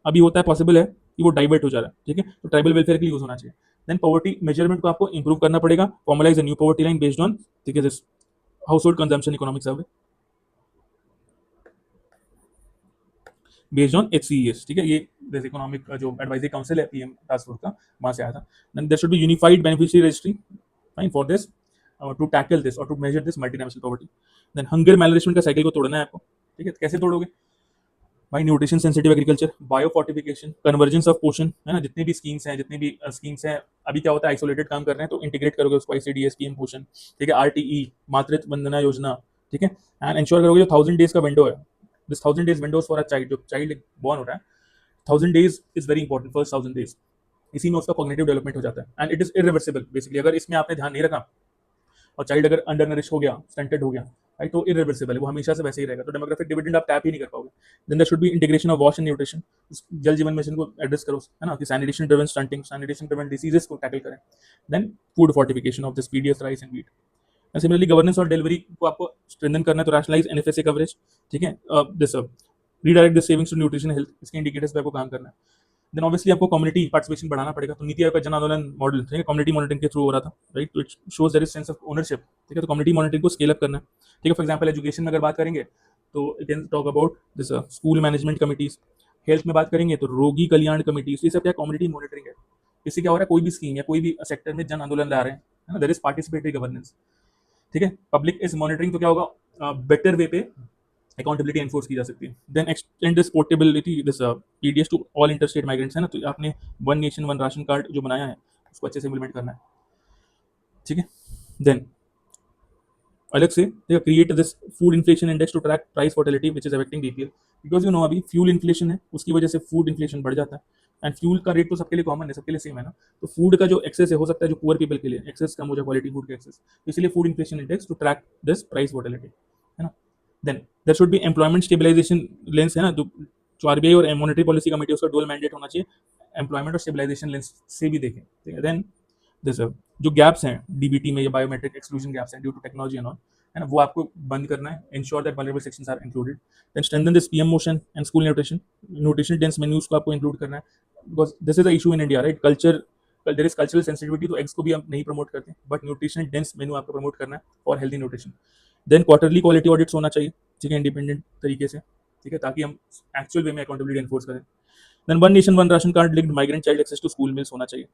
अभी होता है, पॉसिबल है कि वो डाइवर्ट हो जा रहा है, ठीक है, तो ट्राइबल वेलफेयर के लिए यूज होना चाहिए। देन पॉवर्टी मेजरमेंट को आपको इंप्रूव करना पड़ेगा, formalise a new poverty line based on, ठीक है, this house hold consumption economic survey based on HCES, ठीक है, ये दिस इकोनॉमिक जो एडवाइजरी काउंसिल है पीएम टास्क फोर्स का, वहां से आया था। Then there should be unified beneficiary registry, fine, for this to tackle this और to measure this multi dimensional poverty. Then hunger malnourishment का साइकिल को तोड़ना है आपको, ठीक है, कैसे तोड़ोगे भाई, nutrition sensitive agriculture, bio fortification, convergence of पोषण, है ना, जितनी भी स्कीम्स हैं, जितनी भी स्कीम्स हैं, अभी क्या होता है, आइसोलेटेड काम कर रहे हैं तो इंटीग्रेट करोगे उसको, ICDS, PM पोषण, ठीक है, RTE, मातृत्व वंदना योजना, ठीक है, एंड इंश्योर करोगे जो 1000 डेज का विंडो है, this 1000 days Windows for a child, जो चाइल्ड बॉर्न हो रहा है, 1000 days is very important, first 1000 days, इसी में उसका कॉग्निटिव डेवलपमेंट हो जाता है, and it is irreversible basically. अगर इसमें आपने ध्यान नहीं रखा और चाइल्ड अगर अंडर नरिश हो गया, स्टंटेड हो गया, राइट, तो इरिवर्सिबल है, वो हमेशा से वैसे ही रहेगा, तो डेमोग्राफिक डिविडेंड आप टैप ही नहीं कर पाओगे। Then there should be integration of वॉश and nutrition, Jal Jeevan mission को एड्रेस करो, है ना, कि sanitation driven stunting, sanitation driven diseases को टैकल करें। Then food fortification of this PDS rice and wheat. And similarly governance और डिलीवरी को आपको स्ट्रेंथन करना है, तो रैशनलाइज एनएफएसए कवरेज, ठीक है, this redirect the savings to nutrition health, इसके इंडिकेटर्स पे आपको काम करना है। देन ऑब्वियसली आपको कम्युनिटी पार्टिसिपेशन बढ़ाना पड़ेगा, तो नीति आयोग का जन आंदोलन मॉडल, ठीक है, कम्युनिटी मॉनिटरिंग के थ्रू हो रहा था, राइट, तो it shows there is sense of ownership, ठीक है, तो कम्युनिटी मॉनिटरिंग को स्केल अप करना है, ठीक है। फॉर एग्जांपल एजुकेशन में अगर बात करेंगे तो you can talk about this school management committees, health में बात करेंगे तो रोगी कल्याण कमिटीज, ये सब क्या कम्युनिटी मॉनिटरिंग है। इससे क्या हो रहा है, कोई भी स्कीम या कोई भी सेक्टर में जन आंदोलन ला रहे हैं, है ना, देयर इज पार्टिसिपेटरी गवर्नेंस, ठीक है। पब्लिक इज मॉनिटरिंग, तो क्या होगा, बेटर वे पे अकाउंटेबिलिटी एनफोर्स की जा सकती है। Then extend this portability this PDS to all interstate migrants, है ना, तो आपने one nation one ration card जो बनाया है उसको अच्छे से इम्प्लीमेंट करना है, ठीक है। देन अलग से create this food inflation index to track price volatility which is affecting BPL, because you know अभी फ्यूल इन्फ्लेशन है, उसकी वजह से फूड इन्फ्लेशन बढ़ जाता है। एंड फ्यूल का रेट तो सबके लिए कॉमन है, सबके लिए सेम है ना, तो फूड का जो एक्सेस है, हो सकता है जो पुअर पीपल के लिए एक्सेस कम हो जाए, क्वालिटी फूड का एक्सेस, तो इसलिए food inflation index to track this price volatility, है ना। Then there should be employment stabilisation lens, है ना, जो आरबीआई और मॉनेटरी पॉलिसी कमेटी उसका डुअल मैंडेट होना चाहिए, एम्प्लॉयमेंट और स्टेबलाइजेशन लेंस से भी देखें, ठीक है। देन दिस जो गैप्स हैं डीबीटी में या बायोमेट्रिक एक्सक्लूजन गैप्स हैं due to technology and all, है ना, वो आपको बंद करना है, ensure that vulnerable sections are included. Then strengthen this PM motion and school nutrition, nutrition dense menus को आपको इंक्लूड करना है, because this is the issue in India, right, culture, there is cultural sensitivity, तो eggs को भी हम नहीं promote करते, बट न्यूट्रिशन डेंस मेन्यू आपको प्रमोट करना है और healthy nutrition. Then quarterly quality audits होना चाहिए, ठीक है, इंडिपेंडेंट तरीके से, ठीक है, ताकि हम एक्चुअल वे में अकाउंटेबिलिटी एनफोर्स करें। Then one nation one ration card linked migrant child access to school meals होना चाहिए,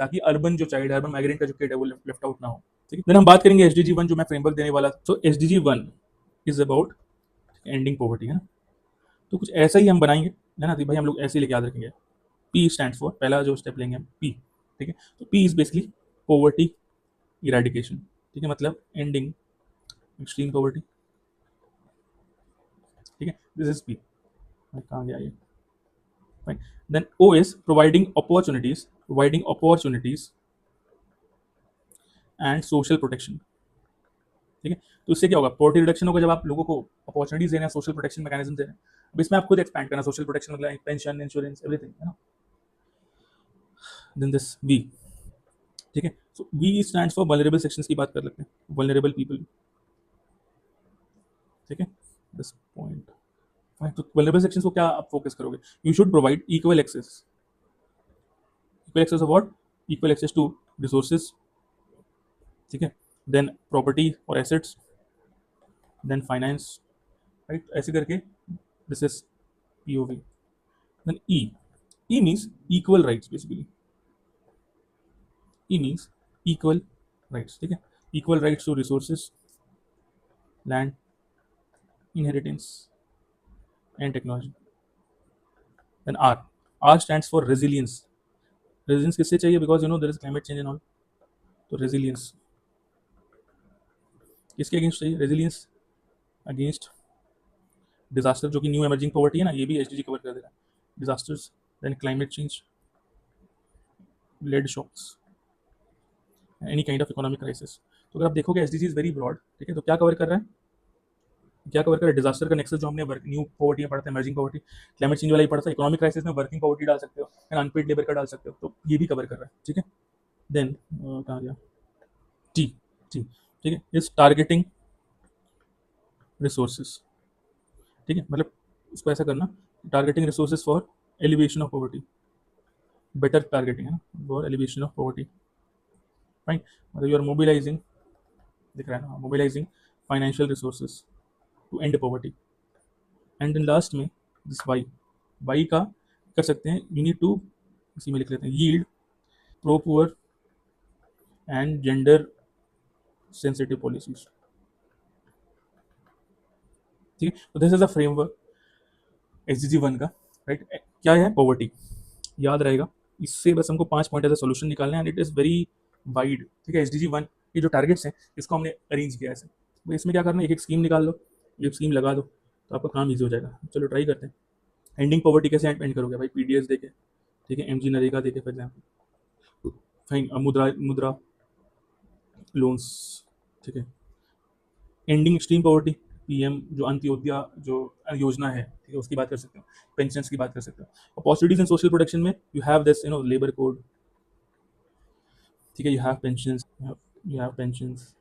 ताकि अर्बन जो चाइल्ड है, अर्बन माइग्रेंट का जो किड है, वो लेफ्ट आउट ना हो, ठीक है। देन हम बात करेंगे एसडीजी वन, जो मैं फ्रेमवर्क देने वाला, तो SDG one is about ending poverty, है ना, तो कुछ ऐसा ही हम बनाएंगे, है ना, तो भाई हम लोग ऐसे ही लेके याद रखेंगे। पी स्टैंड फॉर, पहला जो स्टेप लेंगे हम पी, ठीक है, तो P is basically poverty eradication, ठीक है, मतलब एंडिंग एक्सट्रीम पॉवर्टी, ठीक है, दिस इज पी। कहाँ गया ये, fine. Then O is providing opportunities and social protection, ठीक है, तो इससे क्या होगा, पॉवर्टी रिडक्शन होगा जब आप लोगों को अपॉर्चुनिटीज दे रहे हैं, सोशल प्रोटेक्शन मैकेनिज्म दे रहे हैं। अब इसमें आप खुद एक्सपैंड करना, सोशल प्रोटेक्शन मतलब पेंशन, इंश्योरेंस, एवरीथिंग, है ना। देन दिस वी, ठीक है, so V stands for vulnerable sections की बात कर लेते हैं, वल्नरेबल पीपल, ठीक है, दिस पॉइंट, फाइन। तो वल्नरेबल सेक्शंस को क्या आप फोकस करोगे, you should provide equal access of what, equal access to resources, ठीक है, देन प्रॉपर्टी और एसेट्स, देन फाइनेंस, राइट, ऐसे करके this is POV. Then E means equal rights, basically E means equal rights, ठीक है, equal rights to resources, land, inheritance and technology. Then R stands for resilience, resilience किससे चाहिए, because you know there is climate change and all, तो resilience किसके against चाहिए, resilience against disaster, जो कि new emerging poverty है ना, ये भी एसडीजी कवर कर दे रहा है, disasters, then climate change, led shocks, any kind of economic crisis. तो अगर आप देखोगे एसडीजी इज वेरी ब्रॉड, ठीक है, तो क्या कवर कर रहा है, क्या कवर करें, डिजास्टर का नेक्सस जो हमने वर्क न्यू पॉवर्टी में पढ़ता है, इमर्जिंग पॉवर्टी, क्लाइमेट चेंज वाला ही पढ़ता है, इकोनॉमिक क्राइसिस में वर्किंग पॉवर्टी डाल सकते हो, एंड अनपेड लेबर का डाल सकते हो, तो ये भी कवर कर रहा है, ठीक है। देन कहाँ गया, टी, टी, ठीक है, इज टारगेटिंग रिसोर्सेज, ठीक है, मतलब उसको ऐसा करना, targeting resources for alleviation of poverty, better targeting, है ना, for alleviation of poverty, fine, मतलब यू आर मोबिलाइजिंग, दिख रहा है ना, mobilising financial resources to end poverty. And then last में दिस वाई, वाई का कर सकते हैं, यू नीड टू, इसी में लिख लेते हैं, yield pro poor and gender sensitive policies, ठीक है, तो this is a framework SDG one का, राइट। क्या है पॉवर्टी, याद रहेगा, इससे बस हमको 5 पॉइंट एज सोल्यूशन निकालना है, and it is very wide, ठीक है। एसडीजी वन ये जो टारगेट्स हैं इसको हमने अरेंज किया है ऐसे, तो इसमें क्या करना है, एक एक स्कीम निकाल लो, एक स्कीम लगा दो, तो आपका काम ईजी हो जाएगा। चलो ट्राई करते हैं। एंडिंग पॉवर्टी कैसे एंड करोगे भाई, पीडीएस देके, ठीक है, एमजी नरेगा देके, फॉर एग्जाम्पल, फाइन, मुद्रा मुद्रा लोन्स, ठीक है, एंडिंग एक्सट्रीम पॉवर्टी, पीएम जो अंत्योदया जो योजना है, ठीक है, उसकी बात कर सकते हो, पेंशन की बात कर सकते हो। और पॉसिबिलिटीज इन सोशल प्रोटेक्शन में you have this labour code, ठीक है, you have pensions,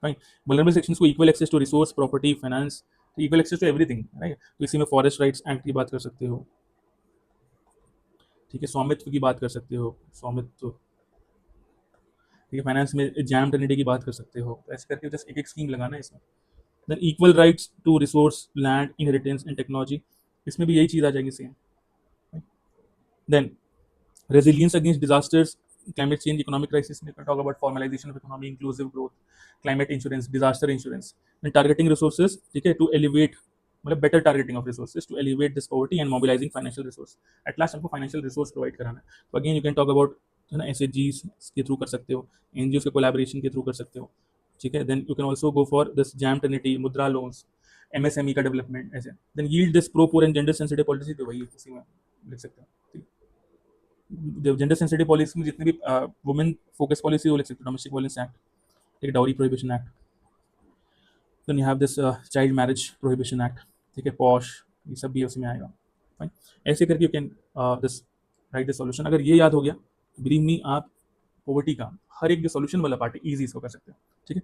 right. Vulnerable sections को equal access to resource, property, finance, equal access to everything, right. तो इसी में फॉरेस्ट राइट्स एक्ट की बात कर सकते हो, ठीक है, स्वामित्व की बात कर सकते हो, स्वामित्व, ठीक है, फाइनेंस में जैम ट्रिनिटी की बात कर सकते हो। तो ऐसे करके जस्ट एक एक स्कीम लगाना है इसमें। Then equal rights to resource, land, inheritance and technology, इसमें भी यही चीज़ आ जाएगी same. Then resilience against disasters, climate change, economic crisis, we can talk about formalization of economy, inclusive growth, climate insurance, disaster insurance, and targeting resources, ठीक है, to elevate, मतलब better targeting of resources to elevate this poverty and mobilizing financial resource, at last हमको financial resource provide कराना है। तो again you can talk about, है ना, SHGs के थ्रू कर सकते हो, NGOs के कोलैबोरेशन के थ्रू कर सकते हो, ठीक है। Then you can also go for this JAM trinity, Mudra loans, MSME का डेवलपमेंट, ऐसे। Then yield this pro poor and gender sensitive policy, तो वही उसी में लिख सकते हो, ठीक है। जेंडर सेंसिटिव पॉलिसी में जितने भी वुमेन फोकस पॉलिसी वो लिख सकते हो, डोमेस्टिक वायलेंस एक्ट, ठीक है, dowry prohibition act, then you have this child marriage prohibition act, ठीक है, पॉश, ये सब भी उसी में आएगा, फाइन। ऐसे करके you can this right this solution. अगर ये याद हो गया, बिलीव मी, आप पॉवर्टी का हर एक जो सॉल्यूशन वाला पार्ट है ईजी इसको कर सकते हो, ठीक है।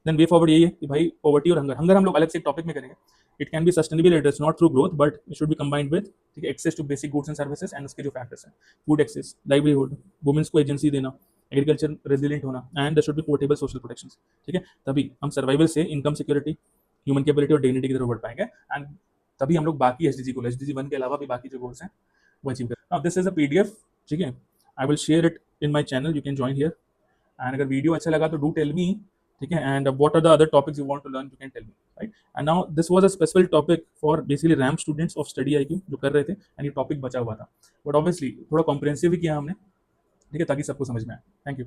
देन वे फॉरवर्ड यही है कि भाई पॉवर्टी और हंगर, हंगर हम लोग अलग से एक टॉपिक में करेंगे। It can be sustainable, it is not through growth, but it should be combined with, ठीक है, access to basic goods and services and उसके जो फैक्टर्स हैं, फूड एक्सेस, लाइवलीहुड, वुमेन्स को एजेंसी देना, एग्रीकल्चर रेजिलिएंट होना, and there should be portable social protection, ठीक है। तभी हम सर्वाइवल से इनकम सिक्योरिटी, ह्यूमन कैपेबिलिटी और डिग्निटी की तरफ बढ़ पाएंगे, एंड तभी हम लोग बाकी एसडीजी को, एसडीजी 1 के अलावा भी बाकी जो गोल्स हैं वो अचीव करें। Now this is a PDF, ठीक है, I will share it in my channel, you can join here, and अगर वीडियो अच्छा लगा तो डू टेल मी, ठीक है, and what are the other topics you want to learn, you can tell me, right. And now this was a special topic for basically RAM students of study IQ जो कर रहे थे, and ये topic बचा हुआ था, but obviously थोड़ा comprehensive ही किया हमने, ठीक है, ताकि सबको समझ में आए। Thank you.